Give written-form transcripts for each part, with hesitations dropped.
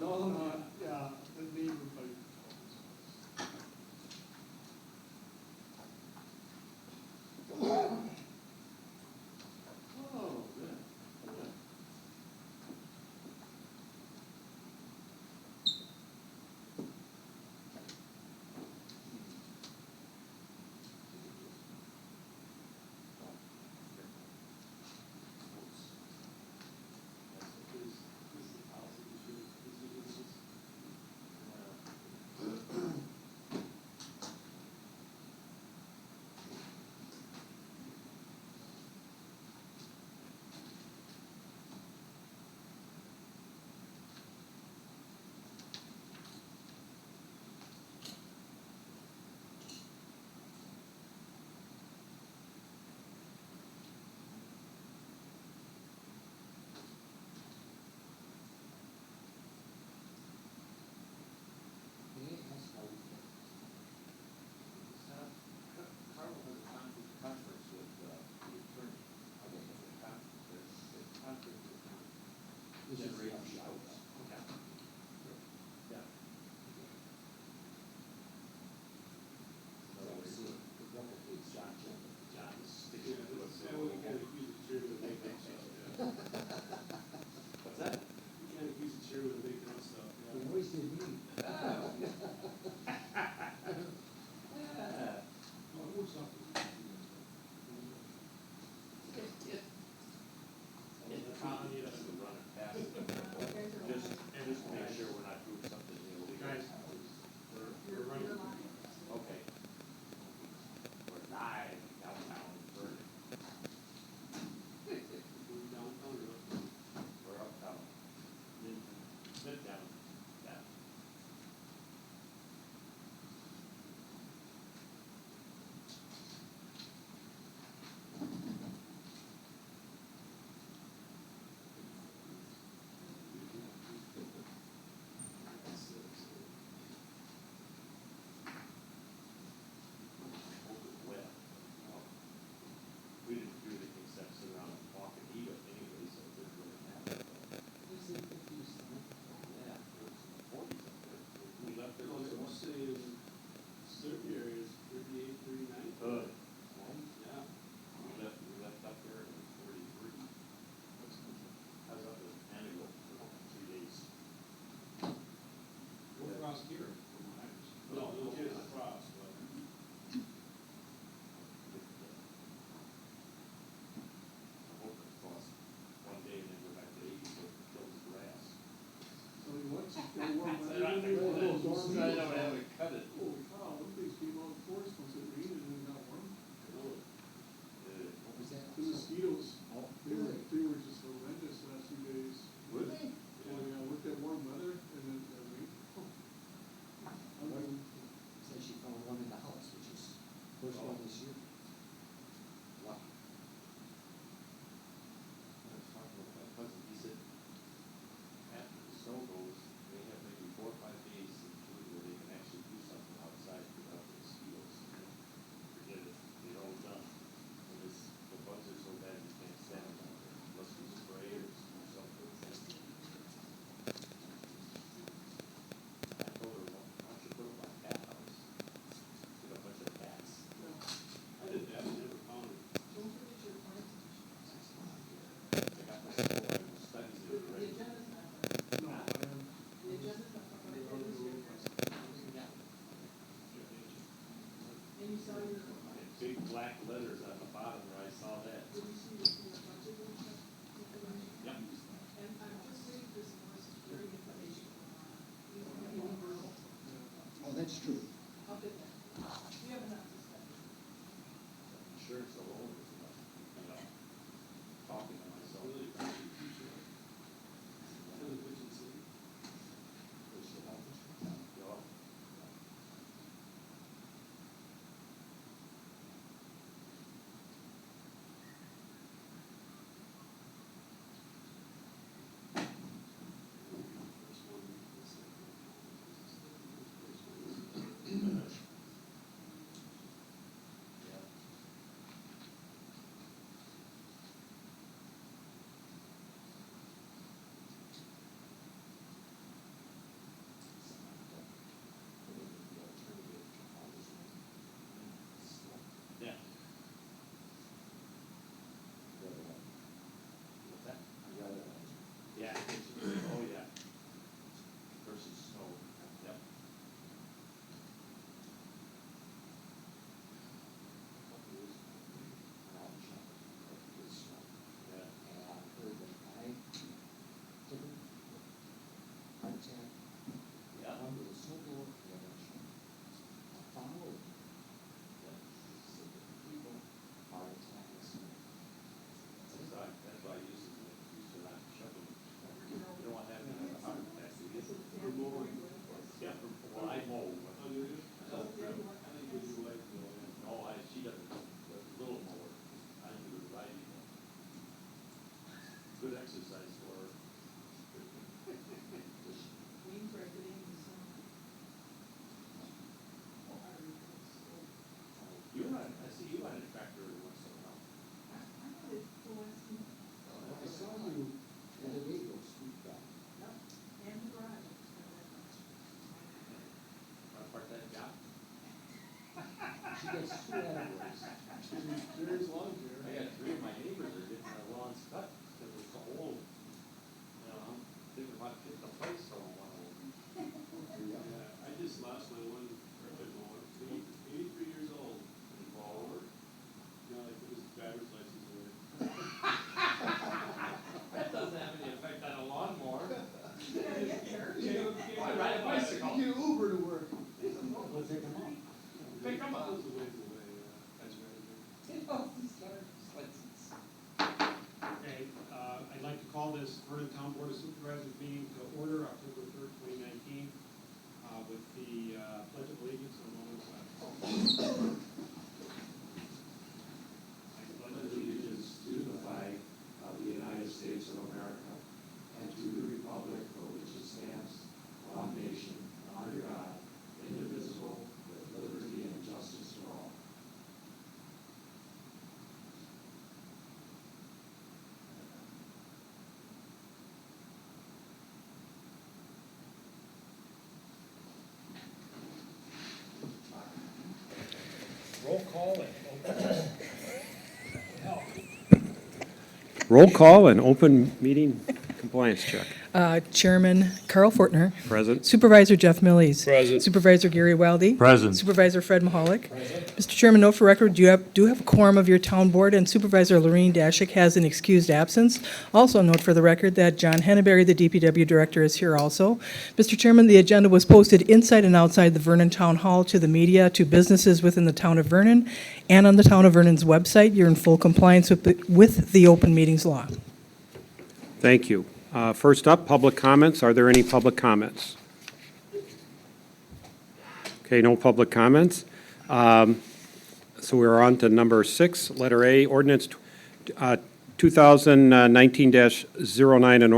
No, no, yeah, the neighbor pipe. Oh, good, good. Carl has a conference with the attorney. There's conflict with him. Generating shouts. Yeah. In other words, the replicates John is sticking to us. Yeah, well, you can't accuse the chair of making up stuff, yeah. What's that? You can't accuse the chair of making up stuff, yeah. They wasted me. Well, it works out for you. Tommy has to run it past it. Just to make sure we're not doing something illegal. Guys, we're running. Okay. We're live downtown Vernon. We're downtown or up? We're uptown. Midtown. Yeah. Well, we didn't do anything except sit around and talk and eat it anyway, so it didn't really matter. This is the piece, huh? Yeah, it was in the 40s up there. We left there. I was saying, certain areas, 38, 39. Good. Yeah. We left up there in 43. I was up in Antigo for 3 days. Go across here. No, no kids across, but. One day and then go back to 80 so it kills the grass. So you want to feel warm, I but don't think those so. storms. I know I haven't cut it. Holy cow, them things came out in force once it rained and then got warm. What was that? The mosquitoes, Oh, they were just horrendous the last few days. Were they? Oh, yeah, with that warm weather and then the rain. Said she found one in the house, which is first one this year. Wow. I was talking with my cousin, he said, after the snow goes, they have maybe 4 or 5 days in June where they can actually do something outside without the mosquitoes. Forget it, they're all done. And the bugs are so bad you can't exercise for her. Wayne's reckoning is, You run, I see you on a tractor every once in a while. I thought it the last week. I saw you the other day go scoop back. Yep, and the garage. Want a part-time job? She gets two attaboys. There's lawn care. I got 3 of my neighbors are getting their lawns cut because it's so old. You know, I'm thinking about getting a place for one of them. Yeah, I just lost my one carpet mower, 83 years old. Did he fall over? You know, I put his driver's license away. That doesn't have any effect on a lawnmower. You gotta get there. I ride a bicycle. You get Uber to work. We'll pick them up. Pick 'em up. That was a ways away, that's right. Okay, I'd like to call this Vernon Town Board of Supervisors meeting to order, October 3rd, 2019, with the Pledge of Allegiance and a moment of silence. I pledge Allegiance to the flag of the United States of America and to the republic for which it stands, one nation, under God, indivisible, with liberty and justice for all. Roll call and open meeting compliance check. Chairman Carl Fortner. Present. Supervisor Jeff Millies. Present. Supervisor Gary Weldy. Present. Supervisor Fred Mahalik. Mr. Chairman, note for record, you do have a quorum of your town board, and Supervisor Lorene Dashick has an excused absence. Also note for the record that John Henneberry, the DPW Director, is here also. Mr. Chairman, the agenda was posted inside and outside the Vernon Town Hall to the media, to businesses within the town of Vernon, and on the town of Vernon's website. You're in full compliance with the open meetings law. Thank you. First up, public comments. Are there any public comments? Okay, no public comments. So we're on to number 6, letter A, ordinance 2019-09, an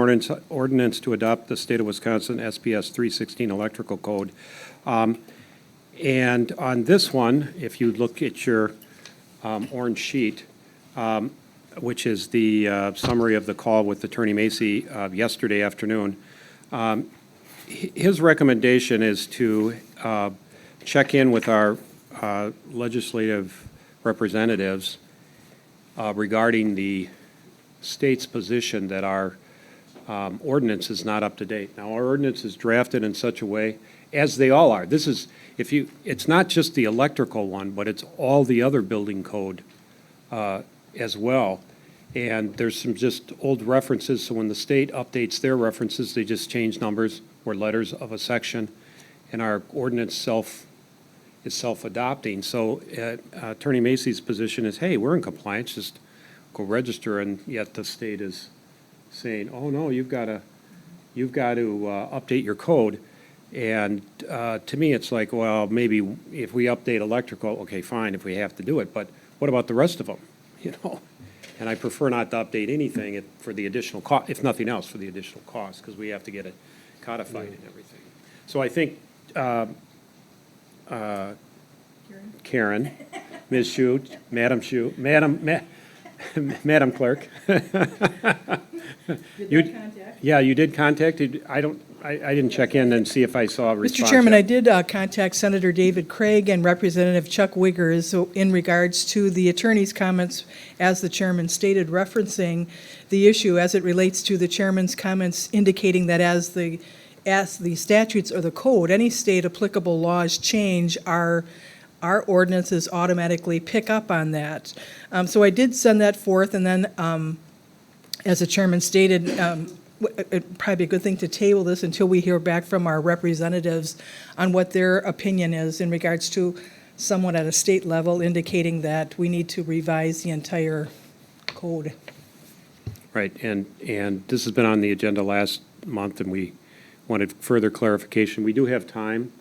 ordinance to adopt the State of Wisconsin SPS 316 electrical code. And on this one, if you look at your orange sheet, which is the summary of the call with Attorney Macy yesterday afternoon, his recommendation is to check in with our legislative representatives regarding the state's position that our ordinance is not up to date. Now, our ordinance is drafted in such a way, as they all are. This is, it's not just the electrical one, but it's all the other building code as well. And there's some just old references, so when the state updates their references, they just change numbers or letters of a section, and our ordinance is self-adopting. So Attorney Macy's position is, hey, we're in compliance, just go register, and yet the state is saying, oh, no, you've got to update your code. And to me, it's like, well, maybe if we update electrical, okay, fine, if we have to do it, but what about the rest of them, you know? And I prefer not to update anything for the additional cost, if nothing else, for the additional cost, because we have to get it codified and everything. So I think Karen, Ms. Shue, Madam Clerk. Did contact? Yeah, you did contact, I didn't check in and see if I saw a response. Mr. Chairman, yet. I did contact Senator David Craig and Representative Chuck Wiggers in regards to the attorney's comments, as the chairman stated, referencing the issue as it relates to the chairman's comments indicating that as the statutes or the code, any state applicable laws change, our ordinances automatically pick up on that. So I did send that forth, and then, as the chairman stated, it'd probably be a good thing to table this until we hear back from our representatives on what their opinion is in regards to someone at a state level indicating that we need to revise the entire code. Right, and this has been on the agenda last month, and we wanted further clarification. We do have time.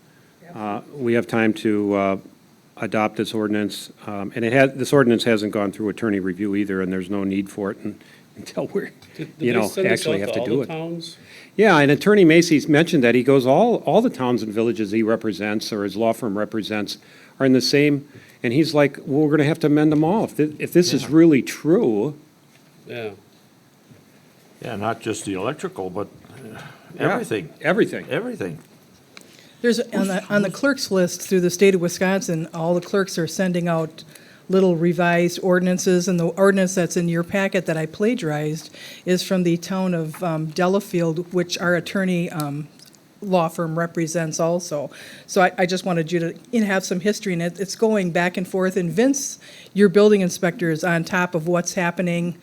We have time to adopt this ordinance, and this ordinance hasn't gone through attorney review either, and there's no need for it. And until we're, Did you they know, send this actually out have to all do the it. towns? Yeah, and Attorney Macy's mentioned that. He goes, all the towns and villages he represents, or his law firm represents, are in the same, and he's like, well, we're gonna have to amend them all. If this is really true, Yeah. Yeah, not just the electrical, but yeah, everything, everything. everything. There's, on the clerks list through the state of Wisconsin, all the clerks are sending out little revised ordinances, and the ordinance that's in your packet that I plagiarized is from the town of Delafield, which our attorney law firm represents also. So I just wanted you to, you know, have some history, and it's going back and forth. And Vince, your building inspector, is on top of what's happening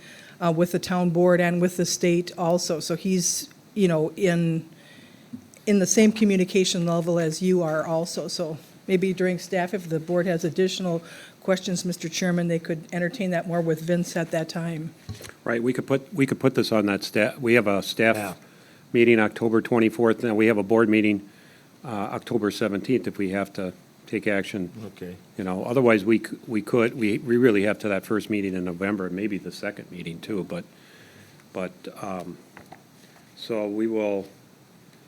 with the town board and with the state also. So he's, you know, in the same communication level as you are also. So maybe during staff, if the board has additional questions, Mr. Chairman, they could entertain that more with Vince at that time. Right, we could put this on that staff, we have a Yeah. staff meeting October 24th, and we have a board meeting October 17th if we have to take action. Okay. You know, otherwise, we really have to that first meeting in November, and maybe the second meeting too, so we will,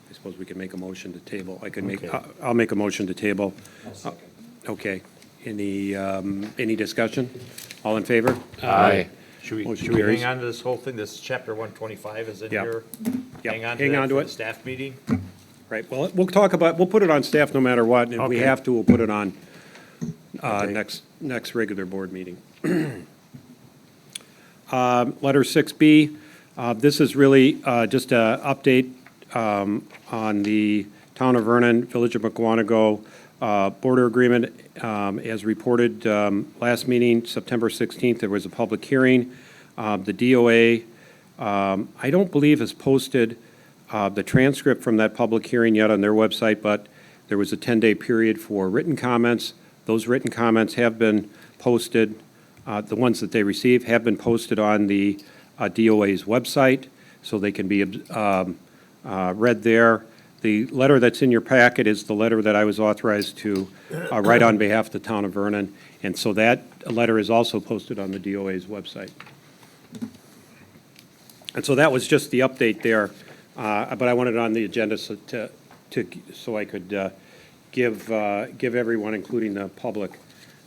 I suppose we could make a motion to table. I could make, Okay. I'll make a motion to table. I'll second. Okay. Any discussion? All in favor? Aye. Should we Motion carries. hang on to this whole thing? This chapter 125 is in Yep. here? Yep. Hang on Hang to on that to for it. the staff meeting? Right, well, we'll put it on staff no matter what, and if we Okay. have to, we'll put it on Okay. next regular board meeting. Letter 6B, this is really just an update on the Town of Vernon, Village of McWanago border agreement. As reported last meeting, September 16th, there was a public hearing. The DOA, I don't believe has posted the transcript from that public hearing yet on their website, but there was a 10-day period for written comments. Those written comments have been posted, the ones that they received have been posted on the DOA's website, so they can be read there. The letter that's in your packet is the letter that I was authorized to write on behalf of the town of Vernon, and so that letter is also posted on the DOA's website. And so that was just the update there, but I wanted it on the agenda so I could give everyone, including the public,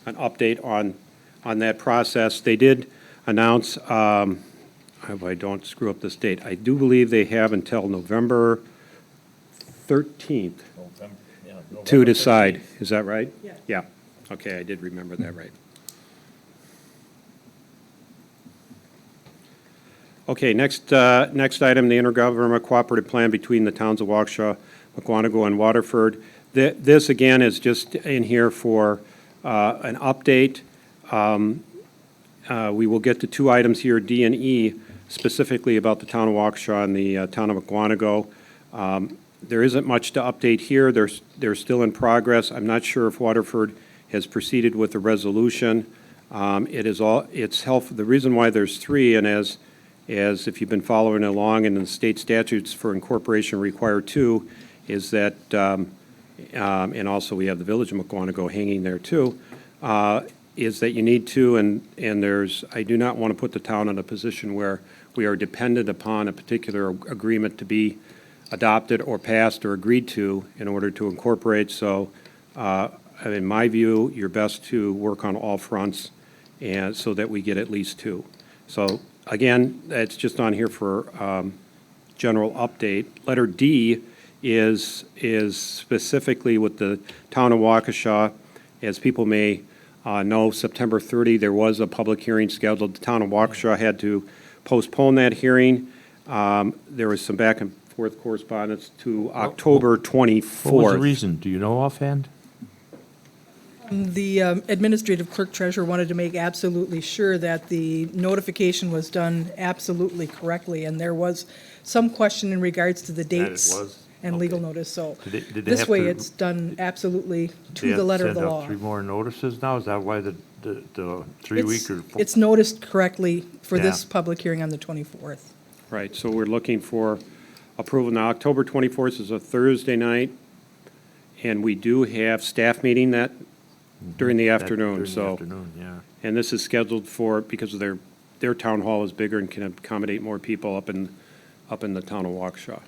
an update on that process. They did announce, I hope I don't screw up this date, I do believe they have until November 13th to decide. Is that right? Yeah. Yeah, okay, I did remember that right. Okay, next item, the intergovernmental cooperative plan between the towns of Waukesha, McWanago, and Waterford. This, again, is just in here for an update. We will get to two items here, D and E, specifically about the town of Waukesha and the town of McWanago. There isn't much to update here. They're still in progress. I'm not sure if Waterford has proceeded with the resolution. It's helpful. The reason why there's three, and as if you've been following along, and the state statutes for incorporation require two, is that, and also we have the Village of McWanago hanging there too, is that you need to, and I do not want to put the town in a position where we are dependent upon a particular agreement to be adopted or passed or agreed to in order to incorporate. So, in my view, you're best to work on all fronts, and so that we get at least two. So, again, it's just on here for general update. Letter D is specifically with the town of Waukesha. As people may know, September 30, there was a public hearing scheduled. The town of Waukesha had to postpone that hearing. There was some back and forth correspondence to October 24th. What was the reason? Do you know offhand? The administrative clerk treasurer wanted to make absolutely sure that the notification was done absolutely correctly, and there was some question in regards to the dates was? and legal Okay. notice, so Did they this have way to- it's done absolutely They to have the to letter of send the out law. 3 more notices now? Is that why the 3 week or? It's noticed correctly for this Yeah. public hearing on the 24th. Right, so we're looking for approval. Now, October 24th is a Thursday night, and we do have staff meeting during the afternoon, During the so. afternoon, yeah. And this is scheduled for, because of their their town hall is bigger and can accommodate more people up in the town of Waukesha.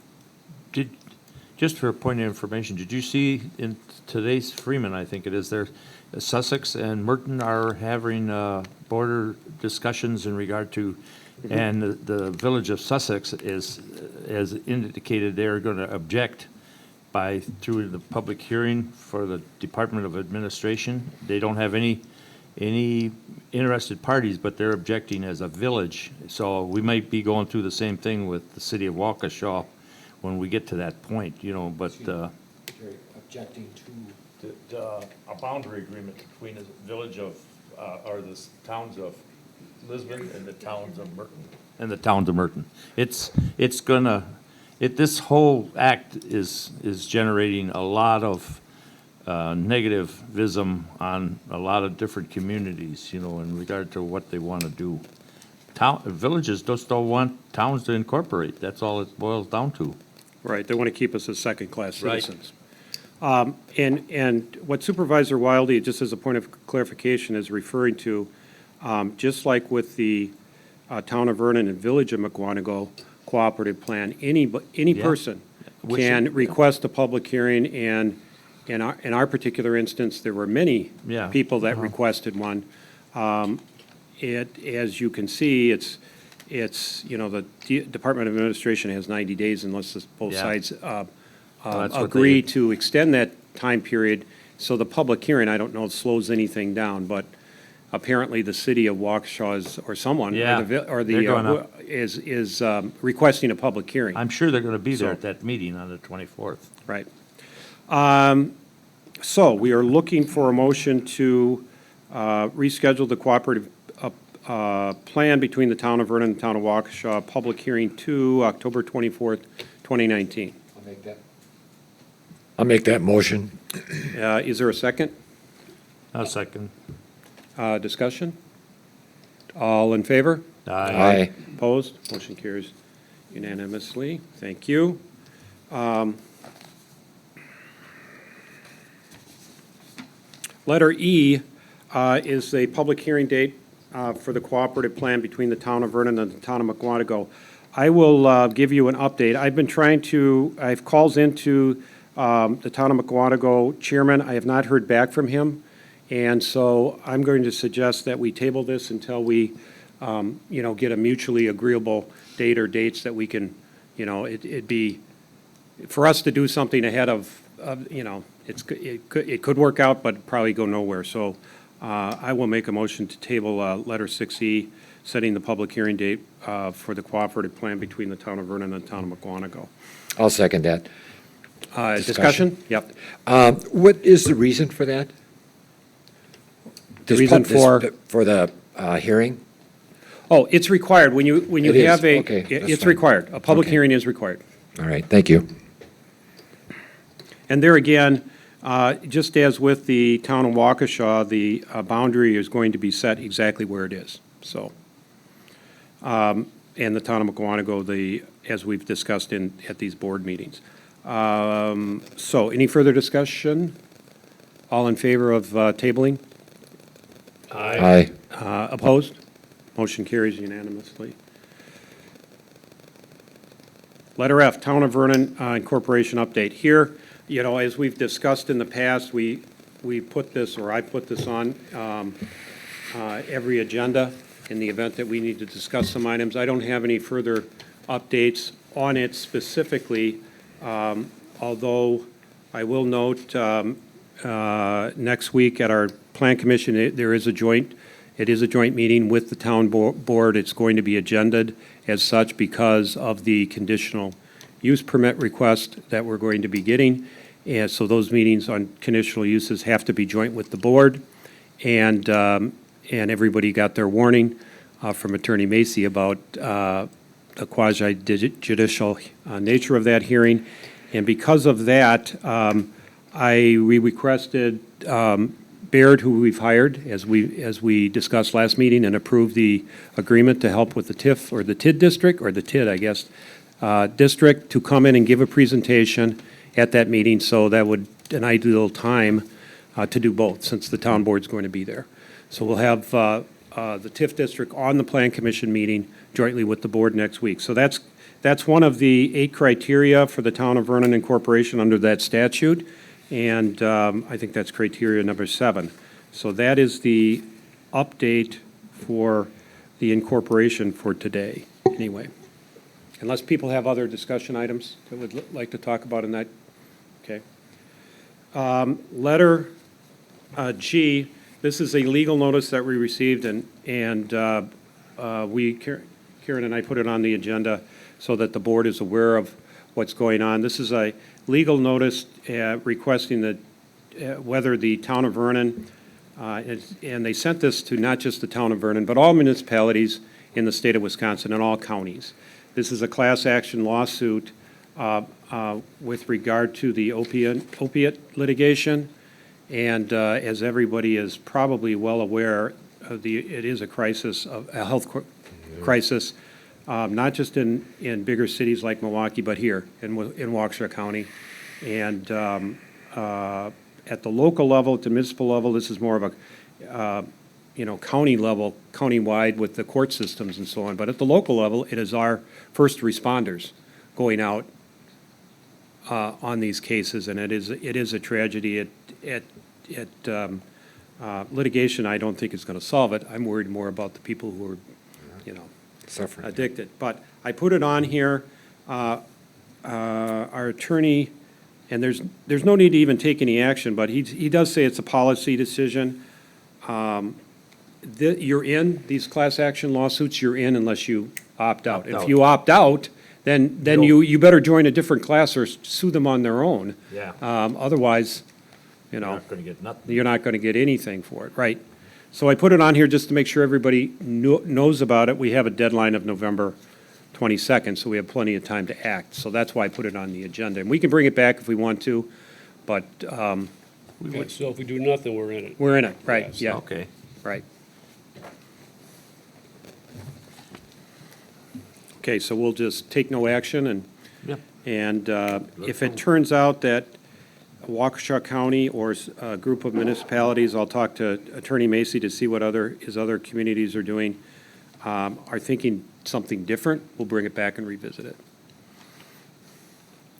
Just for a point of information, did you see in today's Freeman, I think it is, there, Sussex and Merton are having border discussions in regard to, and the village of Sussex is, as indicated, they're going to object through the public hearing for the Department of Administration. They don't have any interested parties, but they're objecting as a village. So we might be going through the same thing with the city of Waukesha when we get to that point, but They're objecting to. a boundary agreement between the village of, or the towns of Lisbon and the towns of Merton. And the towns of Merton. It's gonna, this whole act is generating a lot of negativism on a lot of different communities, in regard to what they want to do. Villages just don't want towns to incorporate. That's all it boils down to. Right, they want to keep us as second-class Right. citizens. And what Supervisor Wildy, just as a point of clarification, is referring to, just like with the Town of Vernon and Village of McGuanago Cooperative Plan, any Yeah. person Which- can request a public hearing, and in our particular instance, there were many Yeah. people that requested one. As you can see, it's, the Department of Administration has 90 days unless both Yeah. sides that's what agree they- to extend that time period. So the public hearing, I don't know, slows anything down, but apparently the city of Waukesha or someone, Yeah, or they're gonna- is requesting a public hearing. I'm sure they're going to be there So- at that meeting on the 24th. Right. So we are looking for a motion to reschedule the cooperative plan between the town of Vernon and the town of Waukesha, public hearing to October 24th, 2019. I'll make that motion. Is there a second? A second. Discussion? All in favor? Aye. Opposed? Motion carries unanimously. Thank you. Letter E is a public hearing date for the cooperative plan between the town of Vernon and the town of McGuanago. I will give you an update. I have calls into the town of McGuanago chairman. I have not heard back from him. And so I'm going to suggest that we table this until we, get a mutually agreeable date or dates that we can, it'd be, for us to do something ahead of, it could work out, but probably go nowhere. So I will make a motion to table letter 6E, setting the public hearing date for the cooperative plan between the town of Vernon and the town of McGuanago. I'll second that. Discussion? Yep. What is the reason for that? The reason for? For the hearing? Oh, it's required. When you It is. have Okay, that's it's fine. required. A public Okay. hearing is required. All right, thank you. And there again, just as with the town of Waukesha, the boundary is going to be set exactly where it is, so. And the town of McGuanago, as we've discussed at these board meetings. So, any further discussion? All in favor of tabling? Aye. Opposed? Motion carries unanimously. Letter F, Town of Vernon Incorporation update. Here, as we've discussed in the past, we put this, or I put this on every agenda in the event that we need to discuss some items. I don't have any further updates on it specifically, although I will note next week at our Plan Commission, it is a joint meeting with the town board. It's going to be agended as such because of the conditional use permit request that we're going to be getting. And so those meetings on conditional uses have to be joint with the board. And everybody got their warning from Attorney Macy about the quasi-judicial nature of that hearing. And because of that, we requested Baird, who we've hired, as we discussed last meeting, and approved the agreement to help with the TIF, or the TID district, or the TID, I guess, district, to come in and give a presentation at that meeting. So that would, an ideal time to do both, since the town board's going to be there. So we'll have the TIF district on the Plan Commission meeting jointly with the board next week. So that's one of the 8 criteria for the town of Vernon Incorporation under that statute, and I think that's criteria number 7. So that is the update for the incorporation for today, anyway. Unless people have other discussion items that would like to talk about in that, okay. Letter G, this is a legal notice that we received, and Karen and I put it on the agenda so that the board is aware of what's going on. This is a legal notice requesting that whether the town of Vernon, and they sent this to not just the town of Vernon, but all municipalities in the state of Wisconsin and all counties. This is a class action lawsuit with regard to the opiate litigation. And as everybody is probably well aware, it is a crisis, a health crisis, not just in bigger cities like Milwaukee, but here in Waukesha County. And at the local level, at the municipal level, this is more of a county level, countywide with the court systems and so on. But at the local level, it is our first responders going out on these cases, and it is a tragedy. Litigation, I don't think is going to solve it. I'm worried more about the people who are, suffering, addicted. But I put it on here. Our attorney, and there's no need to even take any action, but he does say it's a policy decision. You're in these class action lawsuits. You're in unless you opt out. If you opt out, then you better join a different class or sue them on their own. Yeah. Otherwise, You're not going to get nothing. you're not going to get anything for it, right? So I put it on here just to make sure everybody knows about it. We have a deadline of November 22nd, so we have plenty of time to act. So that's why I put it on the agenda. And we can bring it back if we want to, but Okay, so if we do nothing, we're in it. we're in it, right? Yes. Yeah, Okay. right. Okay, so we'll just take no action, and Yep. if it turns out that Waukesha County or a group of municipalities, I'll talk to Attorney Macy to see what his other communities are doing, are thinking something different, we'll bring it back and revisit it.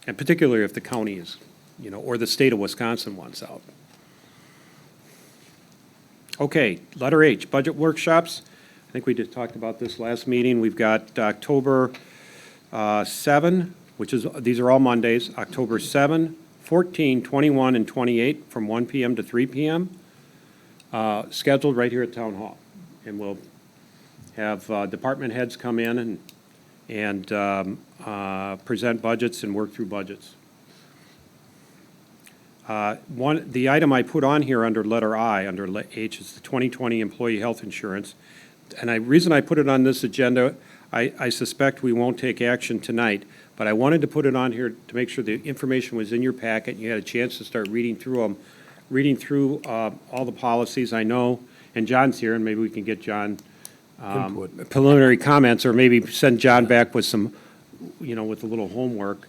And particularly if the county is, or the state of Wisconsin wants out. Okay, letter H, budget workshops. I think we just talked about this last meeting. We've got October 7, these are all Mondays, October 7, 14, 21, and 28 from 1 p.m. to 3 p.m. Scheduled right here at Town Hall. And we'll have department heads come in and present budgets and work through budgets. The item I put on here under letter I, under H, is the 2020 employee health insurance. And the reason I put it on this agenda, I suspect we won't take action tonight, but I wanted to put it on here to make sure the information was in your packet, and you had a chance to start reading through them, all the policies. I know, and John's here, and maybe we can get John preliminary comments, or maybe send John back with some, with a little homework.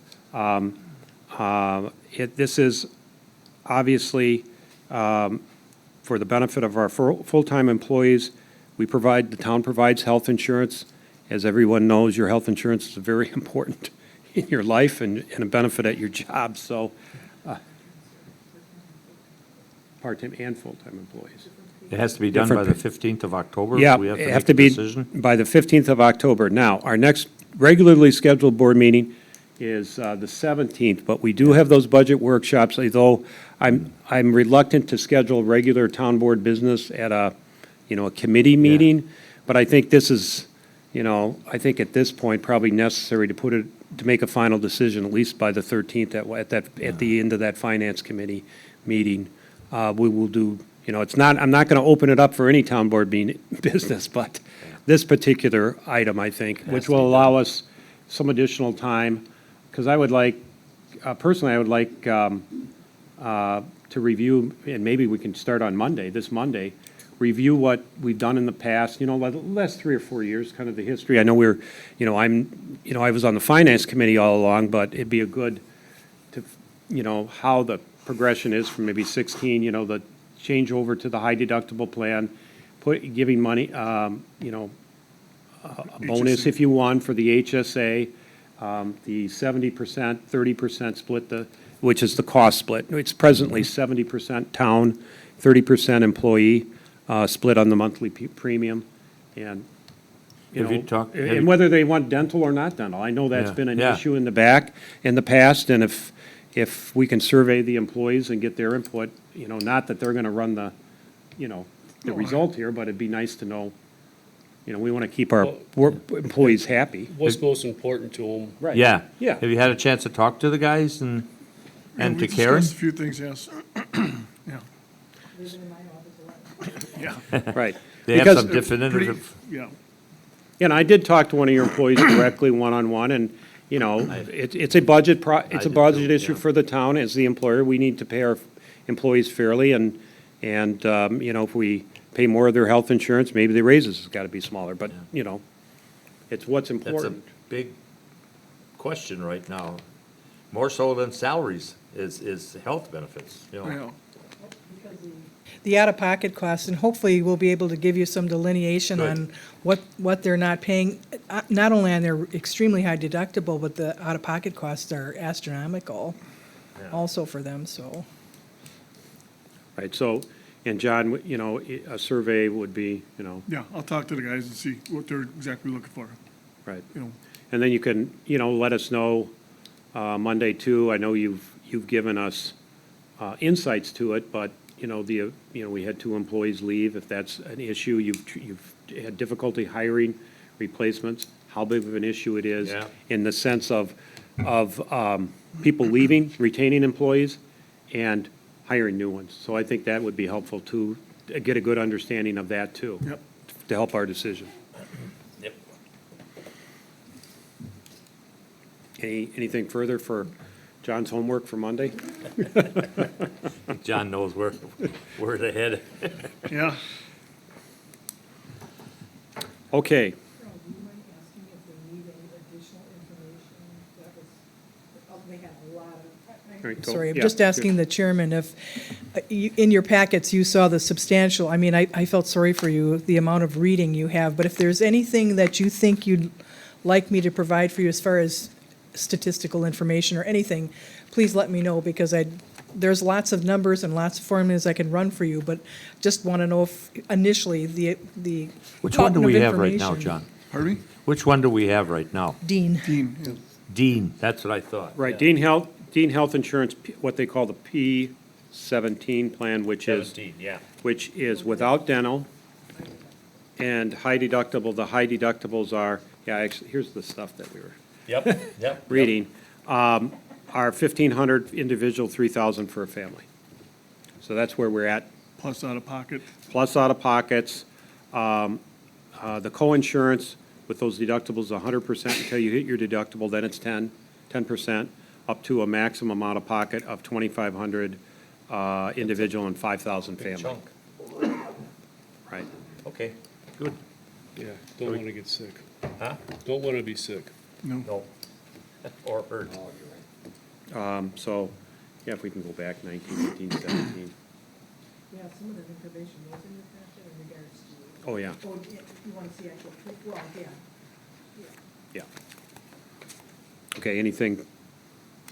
This is obviously for the benefit of our full-time employees. The town provides health insurance. As everyone knows, your health insurance is very important in your life and a benefit at your job, so part-time and full-time employees. It has to be done by the 15th of October? Yeah, We have to it make have a to be decision? by the 15th of October. Now, our next regularly scheduled board meeting is the 17th, but we do have those budget workshops, although I'm reluctant to schedule regular town board business at a committee meeting, but I think this is, I think at this point, probably necessary to make a final decision, at least by the 13th, at the end of that finance committee meeting. We will do, I'm not going to open it up for any town board business, but this particular item, I think, which will allow us some additional time, because I would like, personally, I would like to review, and maybe we can start on this Monday, review what we've done in the past, the last 3 or 4 years, kind of the history. I know I was on the finance committee all along, but it'd be a good to, how the progression is from maybe 16, the change over to the high deductible plan, giving money, you know, a bonus if you won for the HSA, the 70%, 30% split, which is the cost split. It's presently 70% town, 30% employee, split on the monthly premium, and, you Have you know, talked- have and you- whether they want dental or not dental. I know that's Yeah, been an yeah. issue in the past, and if we can survey the employees and get their input, you know, not that they're gonna run the, you know, the result here, but it'd be nice to know, you know, we wanna keep our employees happy. What's most important to them? Right. Yeah. Yeah. Have you had a chance to talk to the guys and to We Karen? discussed a few things, yes. Yeah, Right. They have Because- some pretty, definitive, yeah. And I did talk to one of your employees directly, one-on-one, and, you know, it's a budget it's a did budget too, issue yeah. for the town as the employer. We need to pay our employees fairly, and, you know, if we pay more of their health insurance, maybe the raises has got to be smaller, but, you know, it's what's that's a important. big question right now. More so than salaries is health benefits, you know. Yeah. The out-of-pocket costs, and hopefully we'll be able to give you some delineation Good. on what they're not paying, not only on their extremely high deductible, but the out-of-pocket costs are astronomical Yeah. also for them, so. Right, so, and John, you know, a survey would be, you know, Yeah, I'll talk to the guys and see what they're exactly looking for, right. you know. And then you can, you know, let us know Monday too. I know you've given us insights to it, but, you know, we had 2 employees leave. If that's an issue, you've had difficulty hiring replacements, how big of an issue it is Yeah. in the sense of people leaving, retaining employees, and hiring new ones. So I think that would be helpful to get a good understanding of that too. Yep. To help our decision. Yep. Anything further for John's homework for Monday? John knows where to head. Yeah, Okay, Carol, do you mind asking if they need any additional information? That was, they had a lot of. Right, go- Sorry, I'm yeah, just asking the chairman if, in your packets, you saw the substantial, I mean, I felt sorry for you, the amount of reading you have, but if there's anything that you think you'd like me to provide for you as far as statistical information or anything, please let me know, because there's lots of numbers and lots of formulas I can run for you, but just want to know if initially the Which one do mountain of we have right now, information- John? pardon me? Which one do we have right now? Dean. Dean, yeah. Dean, that's what I thought. right, Dean Health Insurance, what they call the P17 plan, which is yeah. without dental and high deductible. The high deductibles are, yeah, actually, here's the stuff that we were Yep. reading. Are 1,500 individual, 3,000 for a family. So that's where we're at, Plus out of pocket. plus out-of-pockets. The co-insurance with those deductibles, 100% until you hit your deductible, then it's 10%, up to a maximum out-of-pocket of 2,500 individual and 5,000 family. Right. Okay, good. Yeah, don't want to get sick. Huh? Don't want to be sick. No. No. Or hurt. So, yeah, if we can go back 19, 18, 17. Yeah, some of the information was in your packet in regards to. Oh, yeah, Oh, you want to see actual, well, yeah. yeah. Okay, anything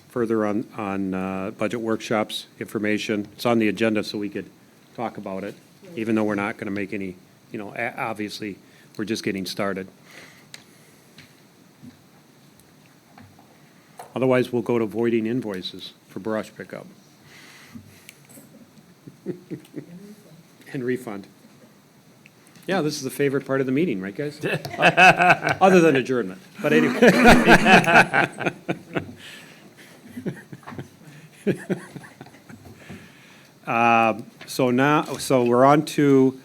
further on budget workshops, information? It's on the agenda, so we could talk about it, even though we're not going to make any, you know, obviously, we're just getting started. Otherwise, we'll go to voiding invoices for brush pickup. And refund. Yeah, this is the favorite part of the meeting, right, guys? Other than adjournment, but anyway. So we're on to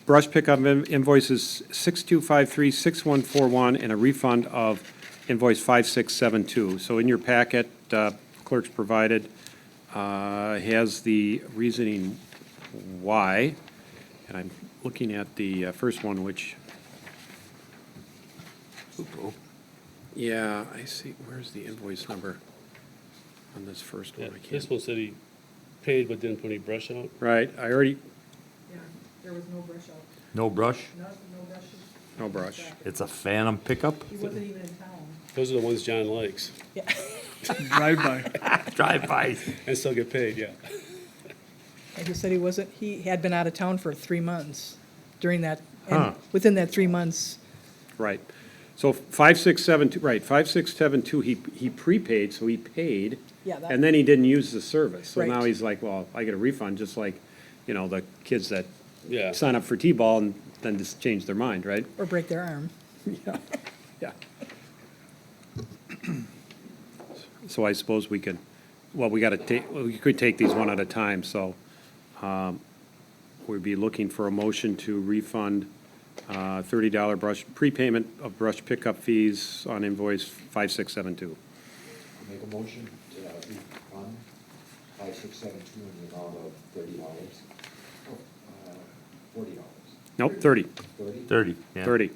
brush pickup invoices 6253, 6141, and a refund of invoice 5672. So in your packet, clerk's provided, has the reasoning why, and I'm looking at the first one, which, yeah, I see, where's the invoice number on this first Yeah, one? I can't. this one said he paid but didn't put any brush out. Right, I already, There was no brush out. No brush? No brushes. No brush. It's a Phantom pickup? He wasn't even in town. Those are the ones John likes, Yeah. Drive-by. Drive-by. and still get paid, yeah. And he said he had been out of town for 3 months during that, Huh. and within that 3 months, Right. So 5672, right, 5672, he prepaid, so he paid. Yeah, that- And then he didn't use the service. So now Right. he's like, well, I get a refund, just like, the kids that Yeah. sign up for T-ball and then just change their mind, right? or break their arm. Yeah. Yeah. So I suppose we could, well, we could take these one at a time, so we'd be looking for a motion to refund $30 prepayment of brush pickup fees on invoice 5672. I'll make a motion to refund 5672 in the amount of $30. $40. Nope, 30. 30? 30, yeah. 30. 30,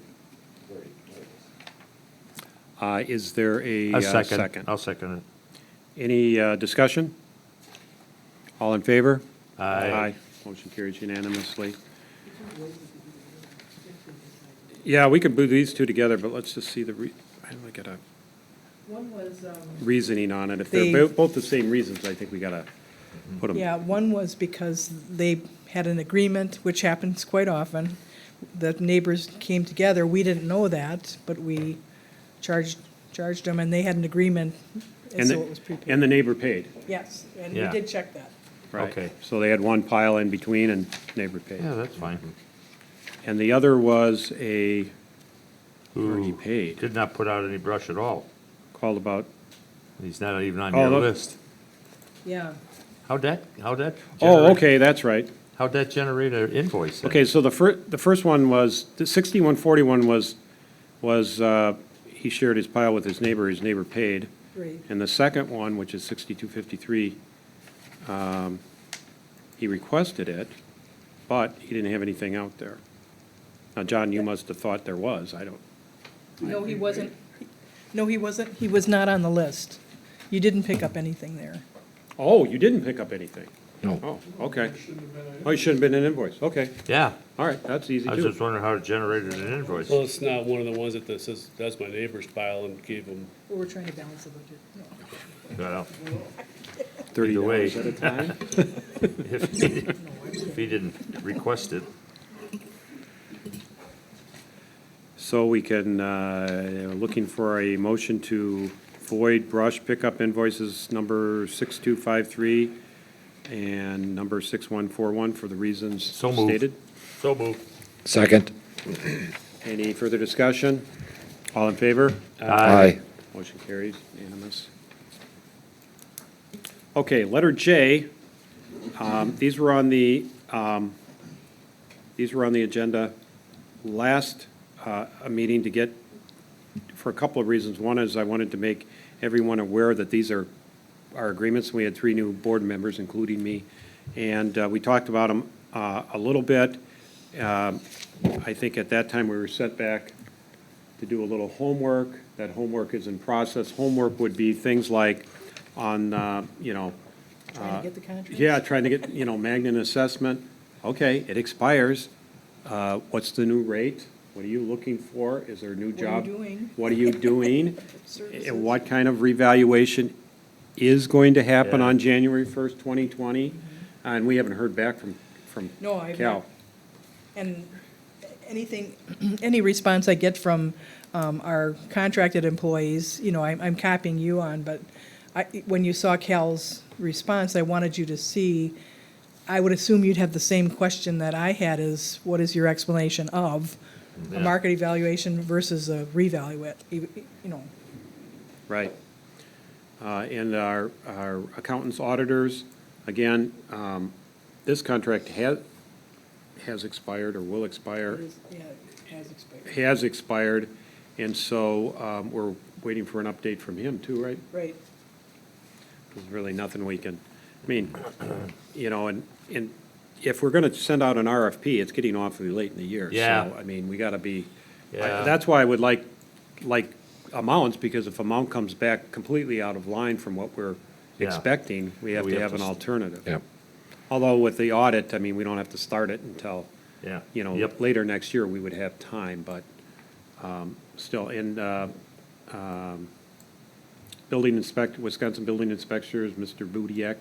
there it is. Is there a A second? second. I'll second it. Any discussion? All in favor? Aye. Motion carries unanimously. Yeah, we could do these two together, but let's just see I don't get a One was, reasoning on it. If They- they're both the same reasons, I think we gotta put them. yeah, one was because they had an agreement, which happens quite often. The neighbors came together, we didn't know that, but we charged them, and they had an agreement, and And so the- it was prepaid. And the neighbor paid, Yes, and we Yeah. did check that. right? Okay. So they had one pile in between and neighbor paid. Yeah, that's fine. And the other was already Who paid, did not put out any brush at all. called about, He's not even on Oh, your look. list. Yeah, How'd that oh, generate- okay, that's right. How'd that generate an invoice then? Okay, so the first one was, the 6141 was, he shared his pile with his neighbor paid. great. And the second one, which is 6253, he requested it, but he didn't have anything out there. Now, John, you must have thought there was, I don't, No, he wasn't. No, he wasn't. He was not on the list. You didn't pick up anything there. oh, you didn't pick up anything? No. Oh, okay. Oh, you shouldn't have been an invoice, okay. Yeah, All right, that's easy I was too. just wondering how it generated an invoice. Well, it's not one of the ones that says, that's my neighbor's pile and gave him, Well, we're trying to balance the budget. No. Well, $30 way. at a time? if he didn't request it. So we can, looking for a motion to void brush pickup invoices number 6253 and number 6141 for the reasons So moved. stated. So moved. Second. Any further discussion? All in favor? Aye. Motion carries, unanimous. Okay, letter J, these were on the agenda last meeting to get, for a couple of reasons. One is I wanted to make everyone aware that these are our agreements. We had 3 new board members, including me, and we talked about them a little bit. I think at that time we were set back to do a little homework. That homework is in process. Homework would be things like on, Trying to get the contract. yeah, trying to get, Magnet assessment. Okay, it expires. What's the new rate? What are you looking for? Is there a new What are you job? doing? What are you doing? Services. And what kind of revaluation is going to happen Yeah. on January 1st, 2020? And we haven't heard back from No, I've Cal. not. And anything, any response I get from our contracted employees, I'm copying you on, but when you saw Cal's response, I wanted you to see, I would assume you'd have the same question that I had is, what is your explanation of a Yeah. market evaluation versus a revalue, Right. And our accountants, auditors, again, this contract has expired or will expire, Yeah, it has expired. has expired, and so we're waiting for an update from him too, right? Right. There's really nothing we can, and if we're gonna send out an RFP, it's getting awfully late in the year. Yeah. So, we gotta be, Yeah. that's why I would like amounts, because if amount comes back completely out of line from what we're Yeah. expecting, we have We to have have to an s- alternative. Yep. Although with the audit, we don't have to start it until Yeah. Yep, later next year, we would have time, but still, and Wisconsin Building Inspectors, Mr. Budiek,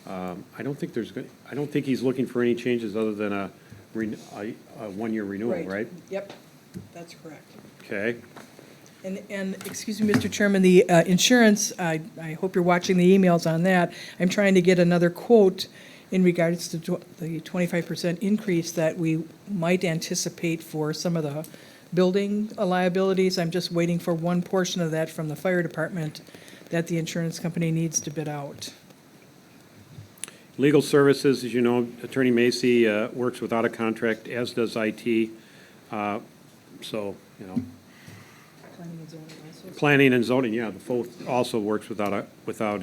I don't think he's looking for any changes other than a one-year renewal, right? Yep, that's correct. Okay. And, excuse me, Mr. Chairman, the insurance, I hope you're watching the emails on that. I'm trying to get another quote in regards to the 25% increase that we might anticipate for some of the building liabilities. I'm just waiting for one portion of that from the fire department that the insurance company needs to bid out. Legal services, as you know, Attorney Macy works without a contract, as does IT. So, Planning and zoning also. planning and zoning, yeah, the both also works without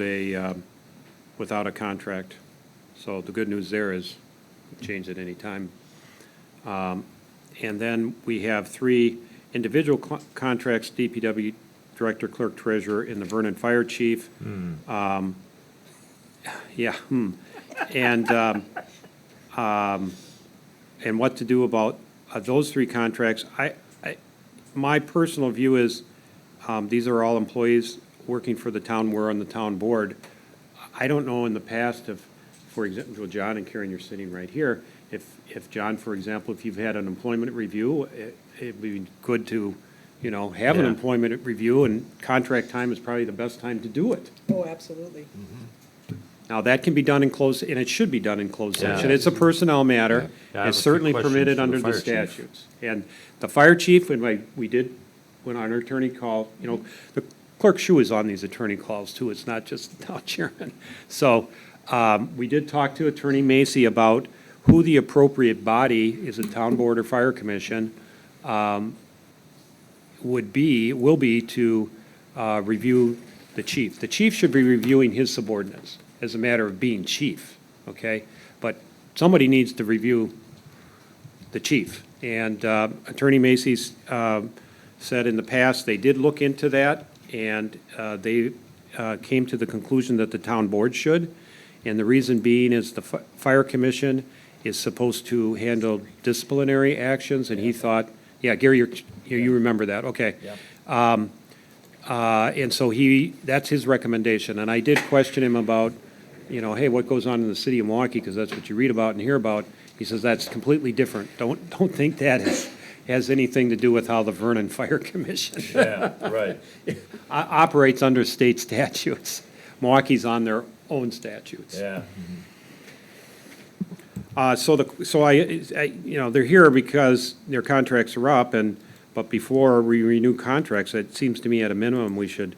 a contract. So the good news there is change at any time. And then we have 3 individual contracts, DPW Director, Clerk, Treasurer, and the Vernon Fire Chief. And what to do about those 3 contracts. My personal view is, these are all employees working for the town, we're on the town board. I don't know in the past if, for example, John and Karen, you're sitting right here, if John, for example, if you've had an employment review, it'd be good to, have an Yeah. employment review, and contract time is probably the best time to do it. Oh, absolutely. Now, that can be done in closed, and it should be done in closed Yeah. session. It's a personnel matter. Yeah, I have It's a few certainly questions permitted for the under the fire chief. statutes. And the fire chief, when our attorney called, the clerk shoe is on these attorney calls too. It's not just the town chairman. So, we did talk to Attorney Macy about who the appropriate body is, a town board or fire commission, will be to review the chief. The chief should be reviewing his subordinates as a matter of being chief, okay? But somebody needs to review the chief. And Attorney Macy's said in the past, they did look into that, and they came to the conclusion that the town board should. And the reason being is the fire commission is supposed to handle disciplinary actions, and he thought, yeah, Gary, you remember that, okay. And so that's his recommendation. And I did question him about, hey, what goes on in the city of Milwaukee, because that's what you read about and hear about. He says that's completely different. Don't think that has anything to do with how the Vernon Fire Commission Yeah, right. operates under state statutes. Milwaukee's on their own statutes. Yeah. They're here because their contracts are up, but before we renew contracts, it seems to me at a minimum we should,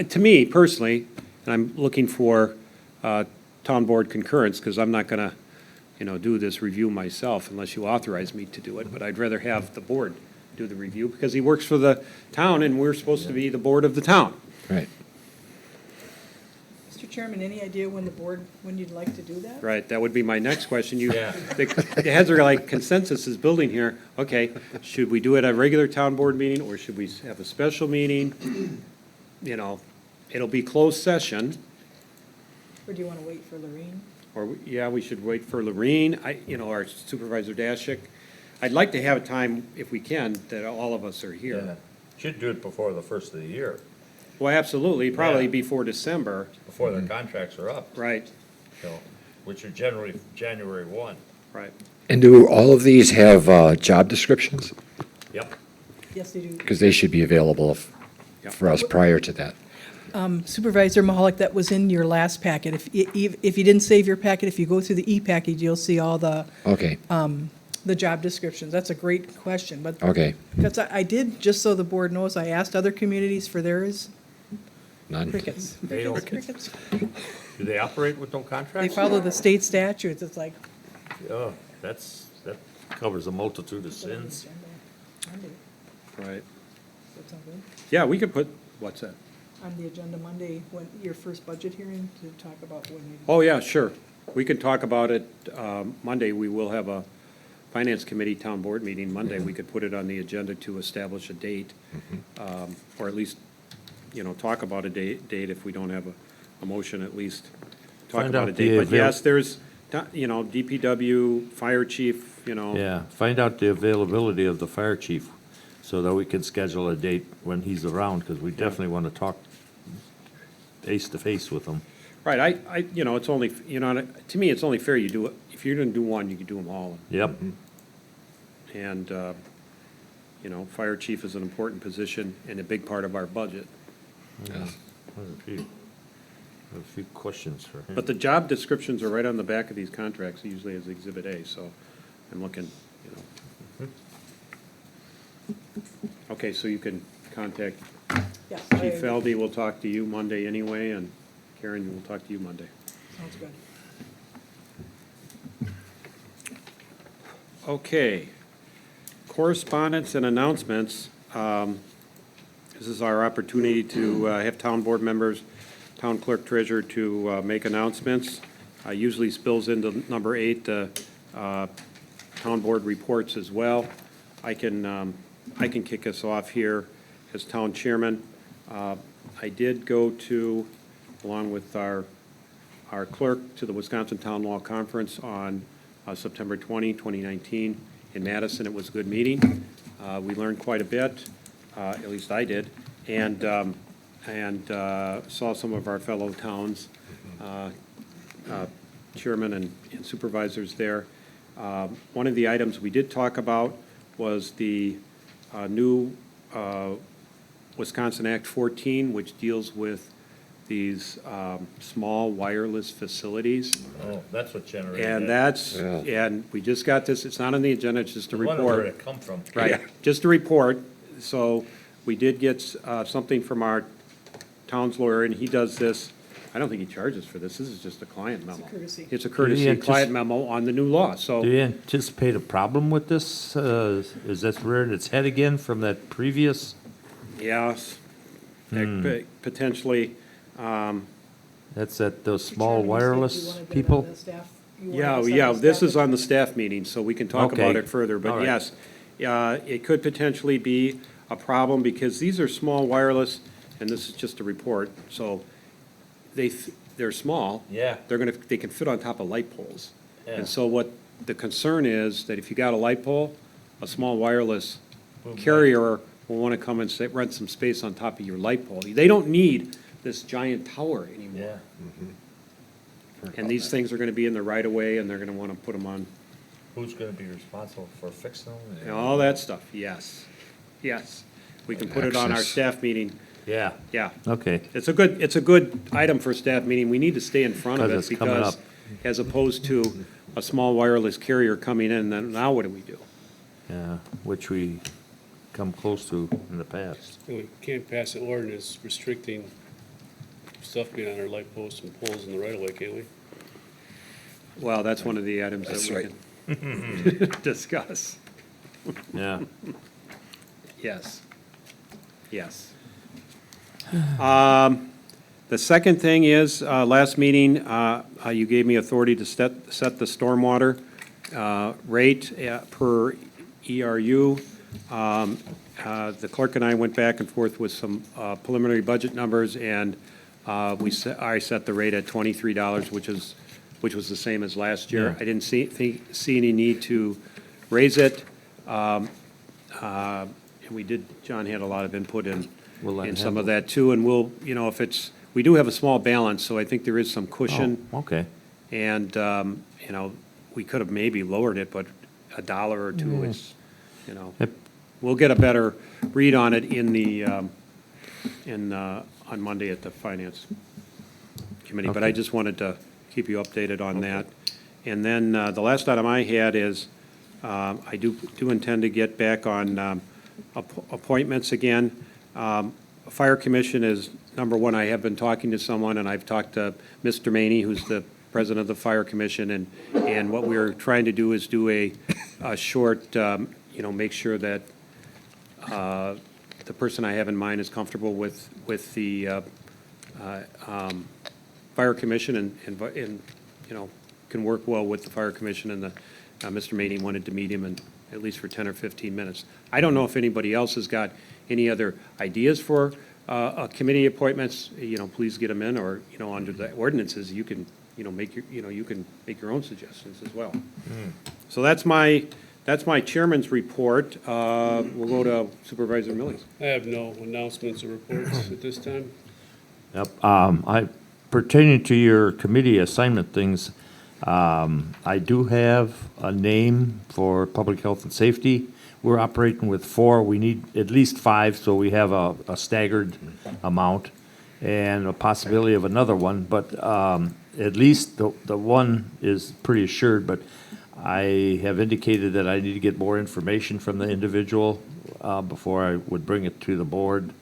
to me personally, and I'm looking for town board concurrence, because I'm not gonna, do this review myself unless you authorize me to do it, but I'd rather have the board do the review, because he works for the town, and we're supposed to be the board of the town. Right. Mr. Chairman, any idea when you'd like to do that? Right, that would be my next question. Yeah. The heads are like, consensus is building here. Okay, should we do it at a regular town board meeting, or should we have a special meeting? It'll be closed session, Or do you want to wait for Lorraine? or, we should wait for Lorraine, our Supervisor Dashick. I'd like to have a time, if we can, that all of us are Yeah. here. Should do it before the first of the year, Well, absolutely, probably Yeah. before December, before their contracts are up, right, which are generally January 1. right. And do all of these have job descriptions? Yep. Yes, they do. Because they should be available Yep. for us prior to that. Supervisor Mahalik, that was in your last packet. If you didn't save your packet, if you go through the e-package, you'll see all the job descriptions. That's a great question, but. Okay. Because I did, just so the board knows, I asked other communities for theirs. None. Crickets. They don't- Crickets. Do they operate with no They contracts? follow the state statutes. It's like. Oh, that covers a multitude of sins. Monday. Right. Does that sound good? Yeah, we could put, what's that? On the agenda Monday, when your first budget hearing, to talk about when we. Oh, yeah, sure. We can talk about it Monday. We will have a Finance Committee Town Board meeting Monday. We could put it on the agenda to establish a date, or at least, talk about a date if we don't have a motion, at least talk Find about a out date. the But yes, you know, DPW, fire chief, you know. Yeah, find out the availability of the fire chief so that we can schedule a date when he's around, because we definitely want to talk face to face with him. Right, you know, it's only, you know, to me, it's only fair you do it. If you're gonna do one, you can do them all. Yep. And, you know, fire chief is an important position and a big part of our budget. I have a few questions for him. But the job descriptions are right on the back of these contracts, usually as Exhibit A, so I'm looking, you know. Okay, so you can contact Yes. Chief Feldy, will talk to you Monday anyway, and Karen will talk to you Monday. Sounds good. Okay. Correspondence and announcements. This is our opportunity to have town board members, town clerk treasurer to make announcements. Usually spills into number 8, town board reports as well. I can kick us off here as town chairman. I did go to, along with our clerk, to the Wisconsin Town Law Conference on September 20, 2019 in Madison. It was a good meeting. We learned quite a bit, at least I did, and saw some of our fellow towns, chairmen and supervisors there. One of the items we did talk about was the new Wisconsin Act 14, which deals with these small wireless facilities. Oh, that's what generated And it. that's, Yeah. and we just got this, it's not on the agenda, it's just a Wonder where report. it come from. Right, just a report. So we did get something from our town's lawyer, and he does this, I don't think he charges for this is just a client memo. courtesy. It's a courtesy antici- client memo on the new law, so. Do you anticipate a problem with this? Is this rearing its head again from that previous? Yes, potentially. That's at those Mr. small Chairman, you said you wireless wanted that on people? the staff- you wanted Yeah, this on yeah, the this staff is on the agenda. staff meeting, so we can talk about Okay. it further. All But right. yes, it could potentially be a problem because these are small wireless, and this is just a report, so they're small. Yeah. They can fit on top of light poles. Yeah. And so what the concern is, that if you got a light pole, a small wireless carrier will want to come and rent some space on top of your light pole. They don't need this giant tower anymore. Yeah. And these things are going to be in the right of way, and they're going to want to put them on, Who's gonna be responsible for fixing them? and all that stuff, yes, yes. We can put it on our Access. staff meeting, Yeah, yeah. okay. It's a good item for a staff meeting. We need to stay in front of 'Cause it it's coming because, up. as opposed to a small wireless carrier coming in, then now what do we do? Yeah, which we come close to in the past. We can't pass an ordinance restricting stuff being on our light posts and poles in the right of way, can we? Well, that's one of the items That's that we right. can discuss. Yeah. Yes. Yes. The second thing is, last meeting, you gave me authority to set the stormwater rate per ERU. The clerk and I went back and forth with some preliminary budget numbers, and I set the rate at $23, which was the same as last year. Yeah. I didn't see any need to raise it. And we did, John had a lot of input in We'll let some him- of that too, and we'll, you know, we do have a small balance, so I think there is some cushion. Oh, okay. And, you know, we could have maybe lowered it, but $1 or $2 is, you know. Yep. We'll get a better read on it on Monday at the Finance Committee. But I Okay. just wanted to keep you updated on that. And then the last item I had is, I do intend to get back on appointments again. Fire Commission is number one. I have been talking to someone, and I've talked to Mr. Maney, who's the president of the Fire Commission, and what we're trying to do is do a short, you know, make sure that the person I have in mind is comfortable with the Fire Commission and, you know, can work well with the Fire Commission, and Mr. Maney wanted to meet him and at least for 10 or 15 minutes. I don't know if anybody else has got any other ideas for committee appointments. You know, please get them in, or, you know, under the ordinances, you can you can make your own suggestions as well. So that's my chairman's report. We'll go to Supervisor Millies. I have no announcements or reports at this time. Yep, pertaining to your committee assignment things, I do have a name for public health and safety. We're operating with 4, we need at least 5, so we have a staggered amount and a possibility of another one, but, at least the one is pretty assured, but I have indicated that I need to get more information from the individual, before I would bring it to the board,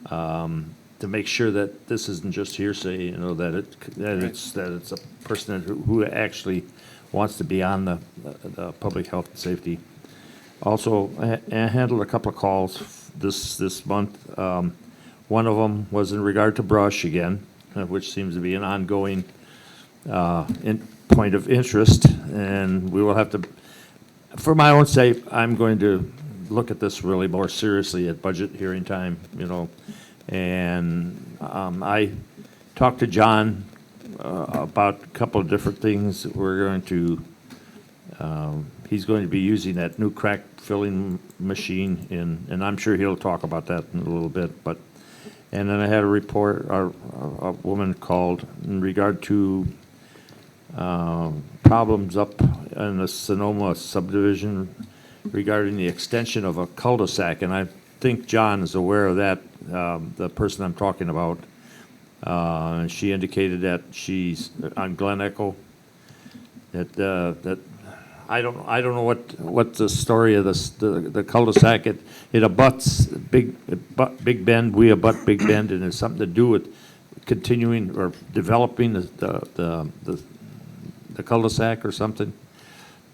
to make sure that this isn't just hearsay, that it's a person who actually wants to be on the public health and safety. Also, I handled a couple of calls this month. One of them was in regard to brush again, which seems to be an ongoing point of interest, and we will have to, for my own sake, I'm going to look at this really more seriously at budget hearing time, and I talked to John about a couple of different things. We're going to, he's going to be using that new crack filling machine, and I'm sure he'll talk about that in a little bit, and then I had a report, a woman called in regard to problems up in the Sonoma subdivision regarding the extension of a cul-de-sac, and I think John is aware of that, the person I'm talking about. She indicated that she's on Glen Echo, that I don't know what the story of the cul-de-sac, it abuts Big Bend, we abut Big Bend, and it's something to do with continuing or developing the cul-de-sac or something.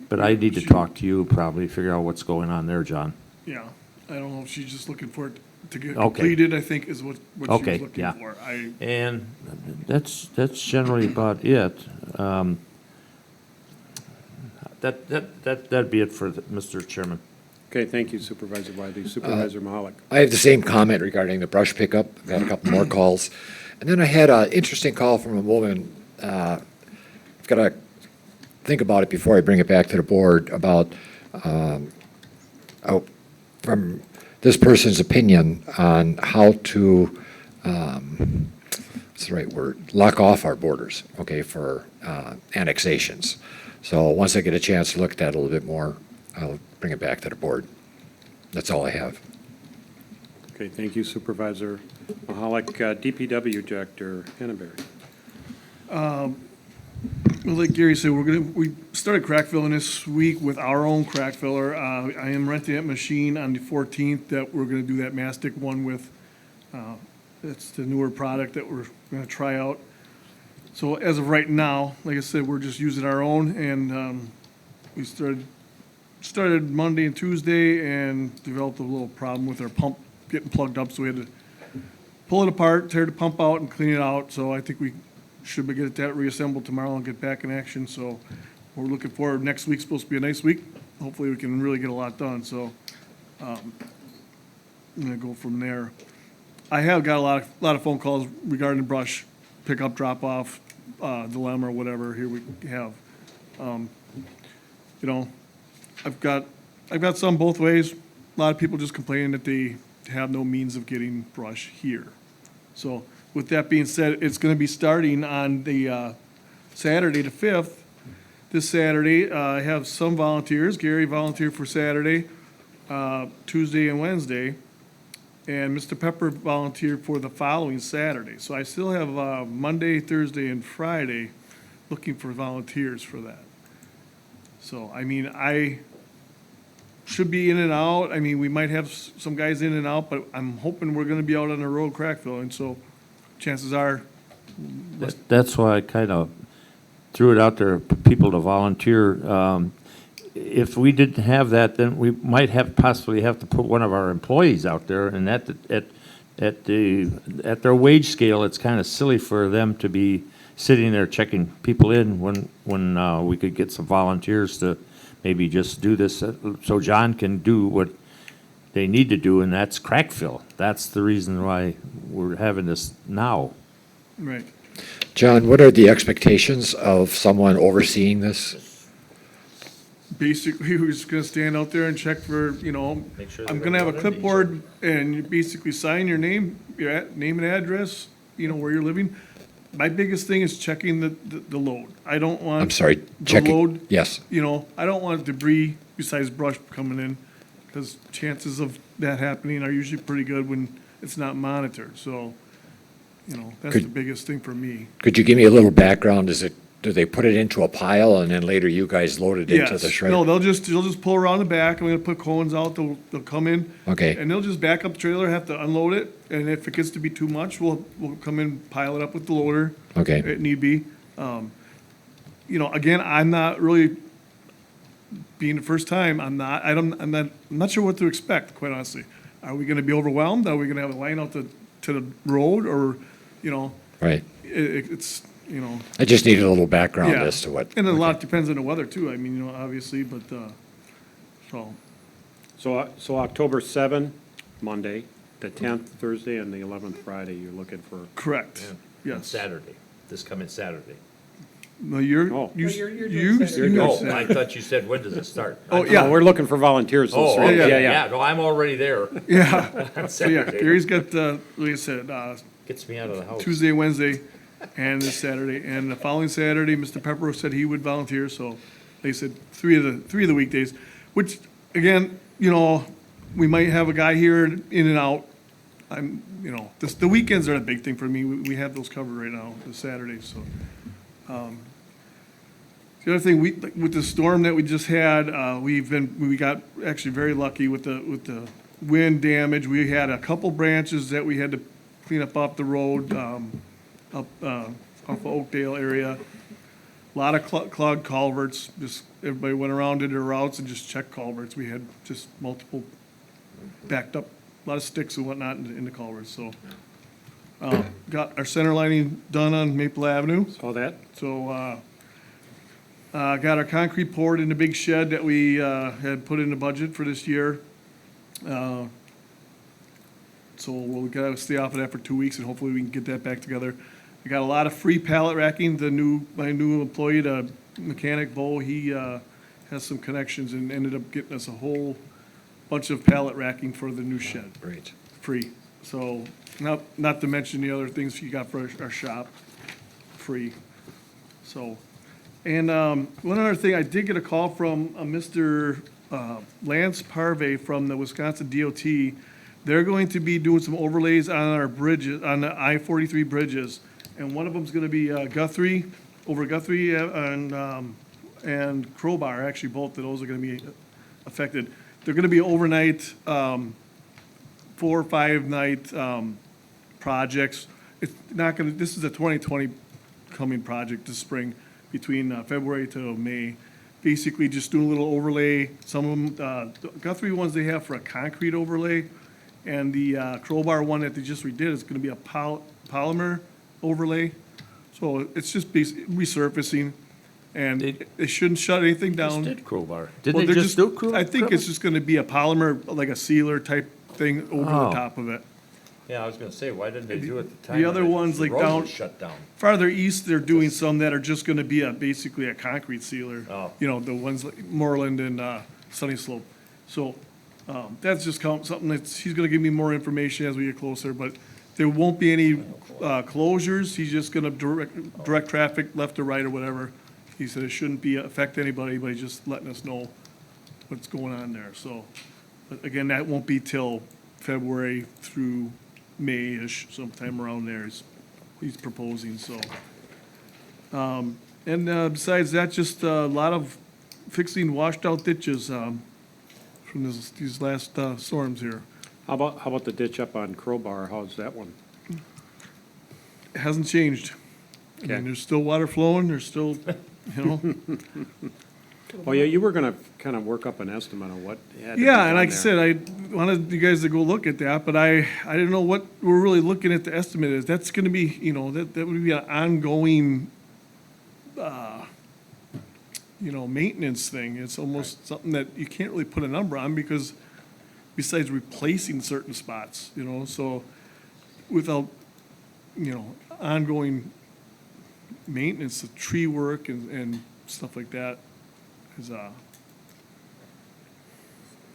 But I need to talk to you, probably figure out what's going on there, John. Yeah, I don't know if she's just looking for it to get Okay. completed, I think is what she was Okay, looking yeah. for. And that's generally about it. That'd be it for Mr. Chairman. Okay, thank you Supervisor Wiley. Supervisor Mahalik. I have the same comment regarding the brush pickup. I've had a couple more calls. And then I had an interesting call from a woman. I've got to think about it before I bring it back to the board about, from this person's opinion on how to, what's the right word, lock off our borders, okay, for annexations. So once I get a chance to look at that a little bit more, I'll bring it back to the board. That's all I have. Okay, thank you Supervisor Mahalik. DPW Director Henneberry. Well, like Gary said, we started crack filling this week with our own crack filler. I am renting that machine on the 14th that we're gonna do that mastic one with. It's the newer product that we're gonna try out. So as of right now, like I said, we're just using our own, and we started Monday and Tuesday and developed a little problem with our pump getting plugged up, so we had to pull it apart, tear the pump out and clean it out. So I think we should be get that reassembled tomorrow and get back in action. So we're looking forward, next week's supposed to be a nice week. Hopefully we can really get a lot done, so I'm gonna go from there. I have got a lot of phone calls regarding the brush pickup, drop off, dilemma or whatever here we have. I've got some both ways. A lot of people just complaining that they have no means of getting brush here. So with that being said, it's gonna be starting on the Saturday the 5th. This Saturday, I have some volunteers. Gary volunteered for Saturday, Tuesday and Wednesday. And Mr. Pepper volunteered for the following Saturday. So I still have Monday, Thursday, and Friday looking for volunteers for that. So, I mean, I should be in and out. I mean, we might have some guys in and out, but I'm hoping we're gonna be out on the road crack filling, so chances are. That's why I kind of threw it out there for people to volunteer. If we didn't have that, then we might possibly have to put one of our employees out there, and at their wage scale, it's kind of silly for them to be sitting there checking people in when we could get some volunteers to maybe just do this, so John can do what they need to do, and that's crack fill. That's the reason why we're having this now. Right. John, what are the expectations of someone overseeing this? Basically, we're just gonna stand out there and check for, Make sure they I'm don't gonna have a run into each clipboard and you basically sign your name, name and address, where you're living. My biggest thing is checking the load. I don't want. I'm sorry, the checking- load, yes. I don't want debris besides brush coming in, because chances of that happening are usually pretty good when it's not monitored, so, that's Could- the biggest thing for me. Could you give me a little background? Do they put it into a pile and then later you guys load it into the Yes, shredder? no, they'll just pull around the back, I'm gonna put cones out, they'll come in. Okay. And they'll just back up the trailer, have to unload it, and if it gets to be too much, we'll come in, pile it up with the loader. Okay. If need be. Again, I'm not really, being the first time, I'm not sure what to expect, quite honestly. Are we gonna be overwhelmed? Are we gonna have a line out to the road, or, Right. it's, I just needed a little background yeah. as to what. And a lot depends on the weather too, I mean, obviously, but, so. So October 7, Monday, the 10th Thursday, and the 11th Friday, you're looking for, Correct, On yes. Saturday, this coming Saturday. No, you're, Oh. you, No, you're doing you, Saturday. you Oh, said- I thought you said, when does it start? Oh, I- yeah. no, we're looking for volunteers this Oh, week. okay, yeah, no, I'm already there. Yeah, On so yeah, Saturday. Gary's got, like I said, Gets me out of the house. Tuesday, Wednesday, and this Saturday. And the following Saturday, Mr. Pepper said he would volunteer, so they said three of the weekdays, which, again, we might have a guy here in and out. The weekends are a big thing for me. We have those covered right now, the Saturdays, so. The other thing, with the storm that we just had, we got actually very lucky with the wind damage. We had a couple branches that we had to clean up off the road, up off of Oakdale area. A lot of clogged culverts, just everybody went around, did their routes and just checked culverts. We had just multiple backed up, a lot of sticks and whatnot in the culverts, so. Got our center lining done on Maple Avenue. Saw that? So, got our concrete poured in the big shed that we had put in the budget for this year. So we'll gotta stay off of that for 2 weeks, and hopefully we can get that back together. I got a lot of free pallet racking. My new employee, the mechanic Bo, he has some connections and ended up getting us a whole bunch of pallet racking for the new shed, Great. free. So, not to mention the other things you got for our shop, free. So, and one other thing, I did get a call from Mr. Lance Parve from the Wisconsin DOT. They're going to be doing some overlays on our bridges, on the I-43 bridges. And one of them's gonna be Guthrie, over Guthrie and Crowbar, actually both of those are gonna be affected. They're gonna be overnight, 4 or 5 night projects. It's not gonna, this is a 2020 coming project this spring, between February to May. Basically just doing a little overlay. Some of them, the Guthrie ones they have for a concrete overlay, and the Crowbar one that they just redid is gonna be a polymer overlay. So it's just resurfacing, and it shouldn't shut anything Just down. did crowbar. Well, Didn't they they're just do crowbar? I think it's just gonna be a polymer, like a sealer type thing over the Oh. top of it. Yeah, I was gonna say, why didn't they do it at the time? The when other the ones, like road down- was shut down? Farther east, they're doing some that are just gonna be basically a concrete sealer. Oh. The ones like Moreland and Sunny Slope. So, that's just something he's gonna give me more information as we get closer, but there won't be any closures. He's just gonna direct traffic left or right or whatever. He said it shouldn't affect anybody, but he's just letting us know what's going on there, so. But again, that won't be till February through May-ish, sometime around there he's proposing, so. And besides that, just a lot of fixing washed out ditches from these last storms here. How about the ditch up on Crowbar? How's that one? It hasn't changed. I Okay. mean, there's still water flowing, there's still, Oh, yeah, you were gonna kind of work up an estimate of what had to be Yeah, done and like I there. said, I wanted you guys to go look at that, but I didn't know what we're really looking at the estimate is. That's gonna be, that would be an ongoing, maintenance thing. It's almost something that you can't really put a number on because besides replacing certain spots, so without, ongoing maintenance, the tree work and stuff like that is,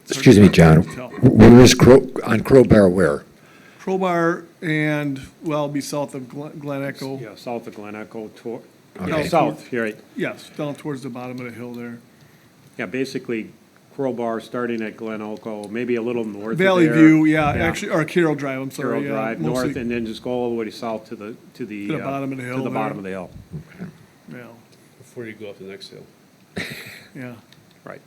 Excuse me, John, Tell. where is on Crowbar where? Crowbar and, well, be south of Glen Echo. Yeah, south of Glen Echo, Okay. south, you're right. Yes, down towards the bottom of the hill there. Yeah, basically Crowbar starting at Glen Echo, maybe a little north of Valley there. View, yeah, actually, or Carroll Drive, I'm sorry. Carroll yeah, Drive, north, mostly- and then just go all the way south to the. To the bottom of the hill To the there. bottom of the hill, Yeah, Before you go up the next hill. yeah, right.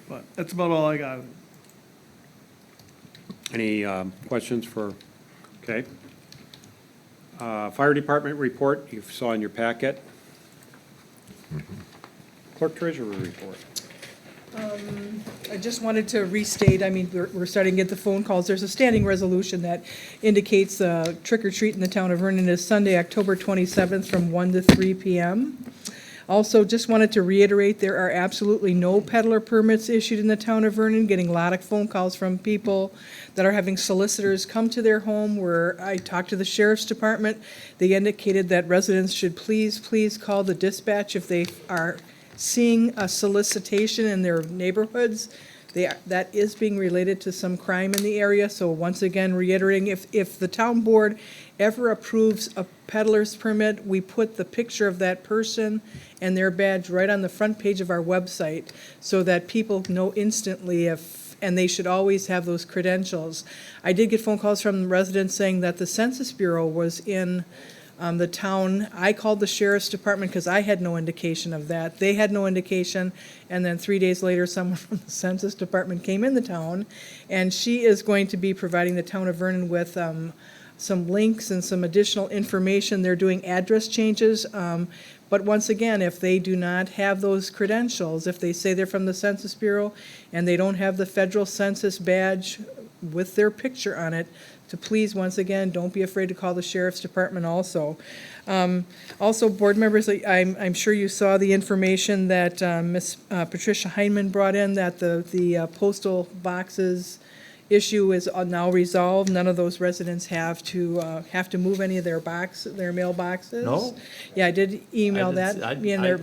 but that's about all I got. Any questions for, okay. Fire Department report, you saw in your packet. Clerk Treasurer report. I just wanted to restate, I mean, we're starting to get the phone calls. There's a standing resolution that indicates trick or treat in the town of Vernon is Sunday, October 27th from 1 to 3 p.m. Also, just wanted to reiterate, there are absolutely no peddler permits issued in the town of Vernon. Getting a lot of phone calls from people that are having solicitors come to their home, where I talked to the sheriff's department. They indicated that residents should please call the dispatch if they are seeing a solicitation in their neighborhoods. That is being related to some crime in the area, so once again reiterating, if the town board ever approves a peddler's permit, we put the picture of that person and their badge right on the front page of our website, so that people know instantly and they should always have those credentials. I did get phone calls from residents saying that the Census Bureau was in the town. I called the sheriff's department because I had no indication of that. They had no indication, and then 3 days later, someone from the Census Department came in the town, and she is going to be providing the town of Vernon with some links and some additional information. They're doing address changes, but once again, if they do not have those credentials, if they say they're from the Census Bureau and they don't have the federal census badge with their picture on it, to please, once again, don't be afraid to call the sheriff's department also. Also, board members, I'm sure you saw the information that Ms. Patricia Heineman brought in, that the postal boxes issue is now resolved. None of those residents have to move any of their mailboxes. No? Yeah, I did email that, and they're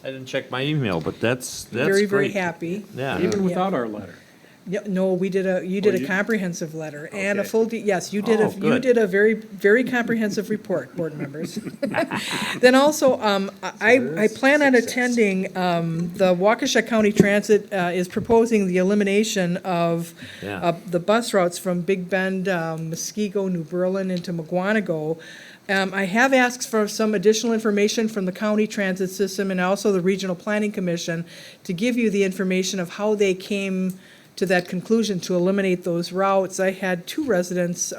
I didn't check my email, but that's very great. happy. Yeah. Even without our letter. Yeah, no, you did a comprehensive letter and a Okay. full, yes, you Oh, you good. did a very comprehensive report, board members. Then also, I plan on attending, the Waukesha County Transit is proposing the elimination of Yeah. the bus routes from Big Bend, Muskego, New Berlin into Mugwanago. I have asked for some additional information from the county transit system and also the Regional Planning Commission to give you the information of how they came to that conclusion to eliminate those routes. I had two residents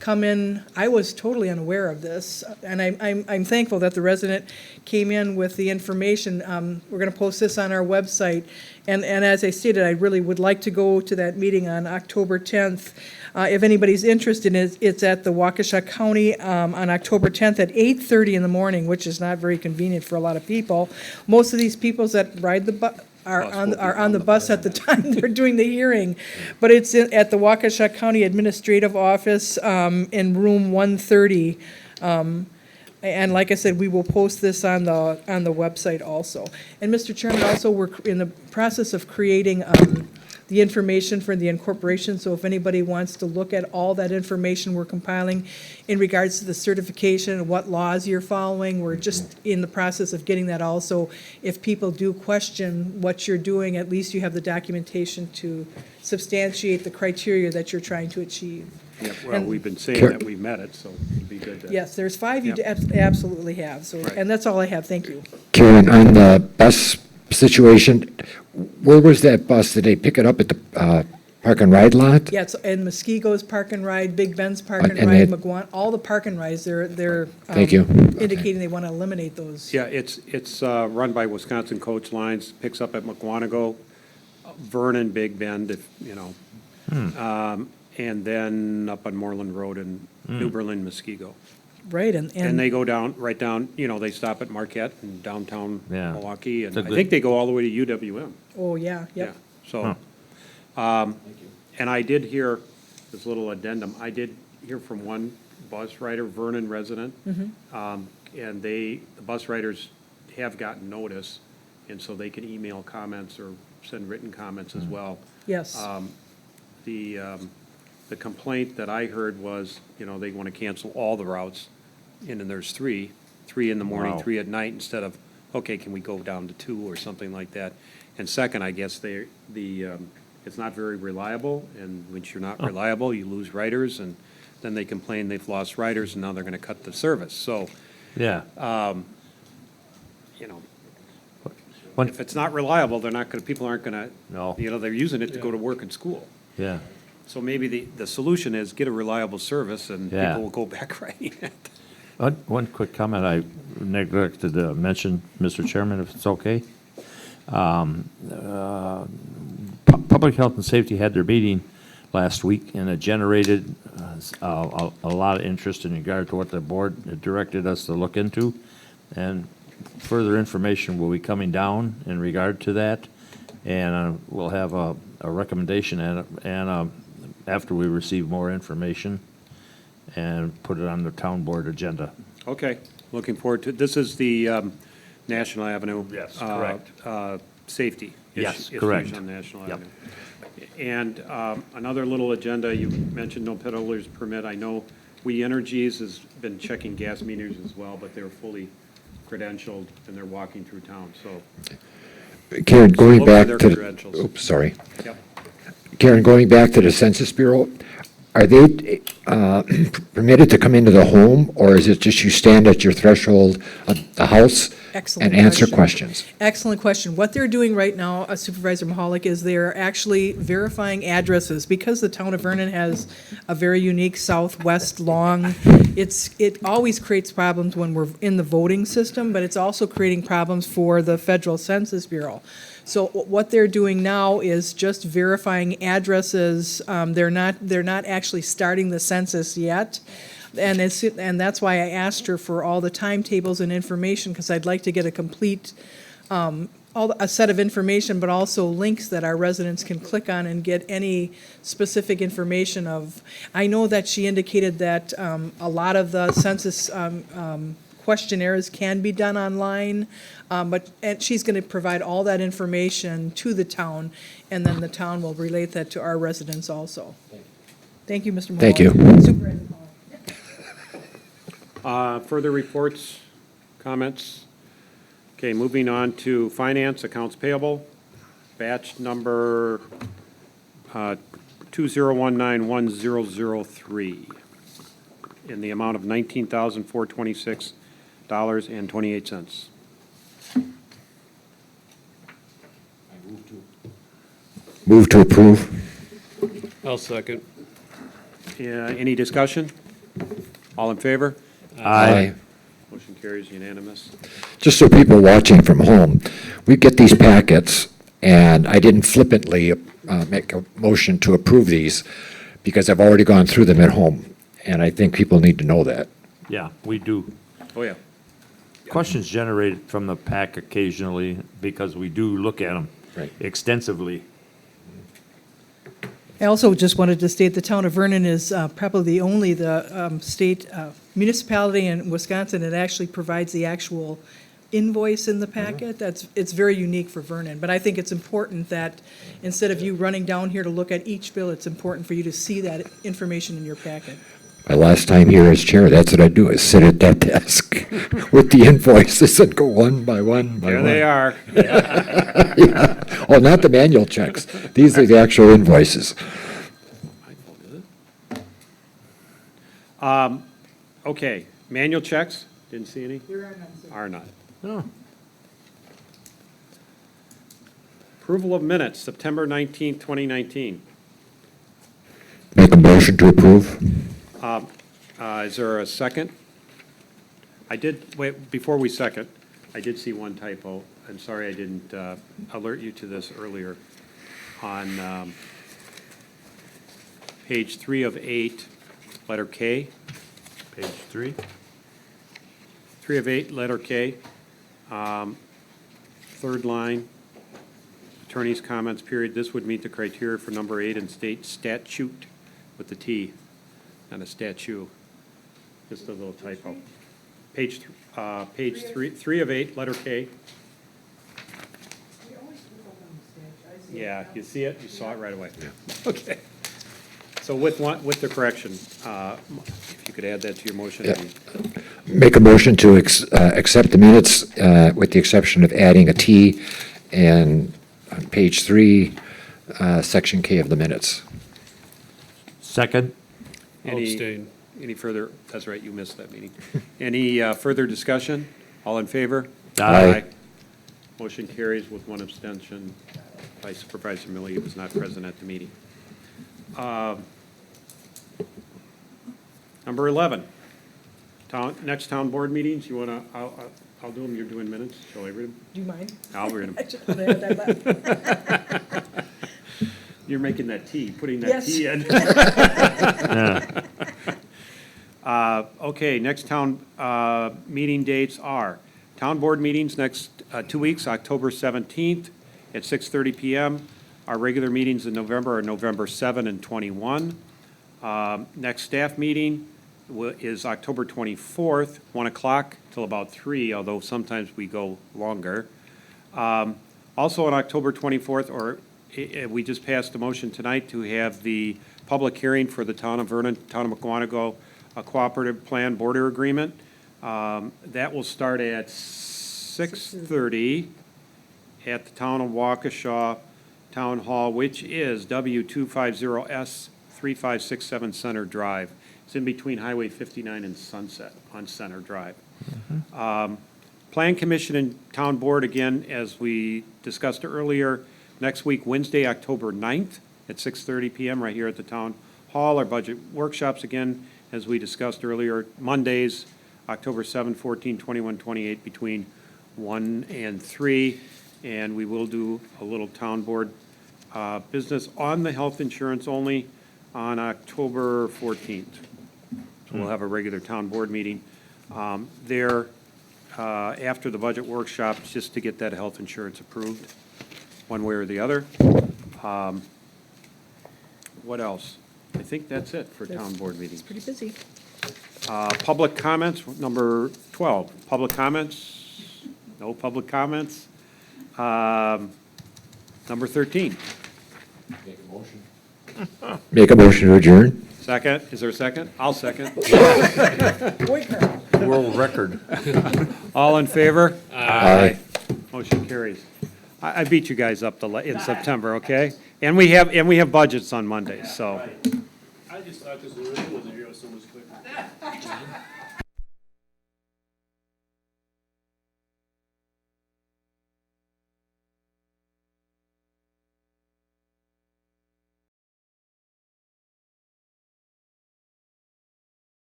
come in. I was totally unaware of this, and I'm thankful that the resident came in with the information. We're going to post this on our website, and as I stated, I really would like to go to that meeting on October 10th. If anybody's interested, it's at the Waukesha County on October 10th at 8:30 in the morning, which is not very convenient for a lot of people. Most of these people that ride the bus are on the bus at the time they're doing the hearing. But it's at the Waukesha County Administrative Office in room 130. And like I said, we will post this on the website also. And Mr. Chairman, also, we're in the process of creating the information for the incorporation, so if anybody wants to look at all that information we're compiling in regards to the certification and what laws you're following, we're just in the process of getting that also. If people do question what you're doing, at least you have the documentation to substantiate the criteria that you're trying to achieve. Yeah, well, And- we've been saying that we met it, so it'd be good to. Yes, there's 5 you Yep. absolutely have, so, Right. and that's all I have, thank you. Karen, on the bus situation, where was that bus? Did they pick it up at the park and ride lot? Yeah, it's in Muskego's Park and Ride, Big Ben's Park and And Ride, they- McGuan, all the park and rides, they're Thank you. indicating they want to eliminate those. Yeah, it's run by Wisconsin Coach Lines, picks up at Mugwanago, Vernon, Big Bend, if, you know. And then up on Moreland Road in New Berlin, Muskego. Right, And they go down, right down, you know, they stop at Marquette in downtown Yeah. Milwaukee, and It's a I good- think they go all the way to UWM. oh, yeah, Yeah, yep. so, and I did hear this little addendum. I did hear from one bus rider, Vernon resident, and the bus riders have gotten notice, and so they can email comments or send written comments as well. Yes. The complaint that I heard was, they want to cancel all the routes, and then there's three in the morning, Wow. 3 at night, instead of, okay, can we go down to 2 or something like that? And second, I guess it's not very reliable, and once you're not reliable, you lose riders, and then they complain they've lost riders, and now they're going to cut the service. So, Yeah. One- if it's not reliable, people aren't going to, No. they're using it to go to work and school. Yeah. So maybe the solution is get a reliable service, and Yeah. people will go back riding it. One quick comment I neglected to mention, Mr. Chairman, if it's okay. Public Health and Safety had their meeting last week, and it generated a lot of interest in regard to what the board directed us to look into. And further information will be coming down in regard to that. And we'll have a recommendation and after we receive more information and put it on the town board agenda. Okay, looking forward to it. This is the National Avenue. Yes, correct. Safety. Yes, issues correct. on National Yep. Avenue. And another little agenda, you mentioned no peddlers permit. I know We Energies has been checking gas meters as well, but they're fully credentialed and they're walking through town, so. Karen, going Look for back their to, credentials. oops, sorry. Yep. Karen, going back to the Census Bureau, are they permitted to come into the home, or is it just you stand at your threshold of the house Excellent and answer question. questions? Excellent question. What they're doing right now, Supervisor Mahalik, is they're actually verifying addresses. Because the town of Vernon has a very unique southwest long, it always creates problems when we're in the voting system, but it's also creating problems for the Federal Census Bureau. So what they're doing now is just verifying addresses. They're not actually starting the census yet. And that's why I asked her for all the timetables and information, because I'd like to get a complete, a set of information, but also links that our residents can click on and get any specific information of. I know that she indicated that a lot of the census questionnaires can be done online, and she's going to provide all that information to the town, and then the town will relate that to our residents also. Thank you, Mr. Mahoney. Thank you. Supervisor Mahoney. Further reports, comments? Okay, moving on to finance, accounts payable, batch number 2019103 in the amount of $19,426.28. Move to approve. I'll second. Any discussion? All in favor? Aye. Motion carries unanimous. Just so people watching from home, we get these packets, and I didn't flippantly make a motion to approve these because I've already gone through them at home, and I think people need to know that. Yeah, we do. Oh, yeah. Questions generated from the pack occasionally because we do look at them Right. extensively. I also just wanted to state the town of Vernon is probably the only state municipality in Wisconsin that actually provides the actual invoice in the packet. It's very unique for Vernon, but I think it's important that instead of you running down here to look at each bill, it's important for you to see that information in your packet. My last time here as chair, that's what I do, is sit at that desk with the invoices and go one by one by There one. they are. Yeah. Oh, not the manual checks. These are the actual invoices. Okay, manual checks, didn't see any? There are none, sir. Are not. Oh, Approval of minutes, September 19th, 2019. Make a motion to approve. Is there a second? Wait, before we second, I did see one typo. I'm sorry I didn't alert you to this earlier. On page 3 of 8, letter K, page 3. 3 of 8, letter K, third line, attorney's comments period. This would meet the criteria for number 8 in state statute with the T on a statue. Just a little typo. Page 3 of 8, letter K. Yeah, you see it? You saw it right away. Okay. So with the correction, if you could add that to your motion. Yeah. Make a motion to accept the minutes with the exception of adding a T and on page 3, section K of the minutes. Second? Any further, that's right, you missed that meeting. Any further discussion? All in favor? Aye. Motion carries with one abstention by Supervisor Millie, who was not present at the meeting. Number 11, next town board meetings, you want to, I'll do them, you're doing minutes, shall I read them? Do you mind? I'll read them. I just had that left. You're making that T, putting that Yes. T in. Yeah. Okay, next town meeting dates are, town board meetings next 2 weeks, October 17th at 6:30 PM. Our regular meetings in November are November 7 and 21. Next staff meeting is October 24th, 1 o'clock till about 3, although sometimes we go longer. Also on October 24th, we just passed a motion tonight to have the public hearing for the Town of Vernon, Town of Mukwonago, a cooperative plan border agreement. That will start at 6:30 at the Town of Waukesha Town Hall, which is W250S 3567 Center Drive. It's in between Highway 59 and Sunset on Center Drive. Plan Commission and Town Board, again, as we discussed earlier, next week, Wednesday, October 9th at 6:30 PM right here at the Town Hall. Our budget workshops, again, as we discussed earlier, Mondays, October 7, 14, 21, 28, between 1 and 3. And we will do a little Town Board business on the health insurance only on October 14th. So we'll have a regular Town Board meeting there after the budget workshops, just to get that health insurance approved, one way or the other. What else? I think that's it for Town Board meetings. It's pretty busy. Public comments, number 12. Public comments? No public comments. Number 13. Make a motion to adjourn? Second, is there a second? I'll second. World record. All in favor? Aye. Motion carries. I beat you guys up in September, okay? And we have budgets on Mondays, so. I just thought because Lorraine wasn't here, it was so much quicker.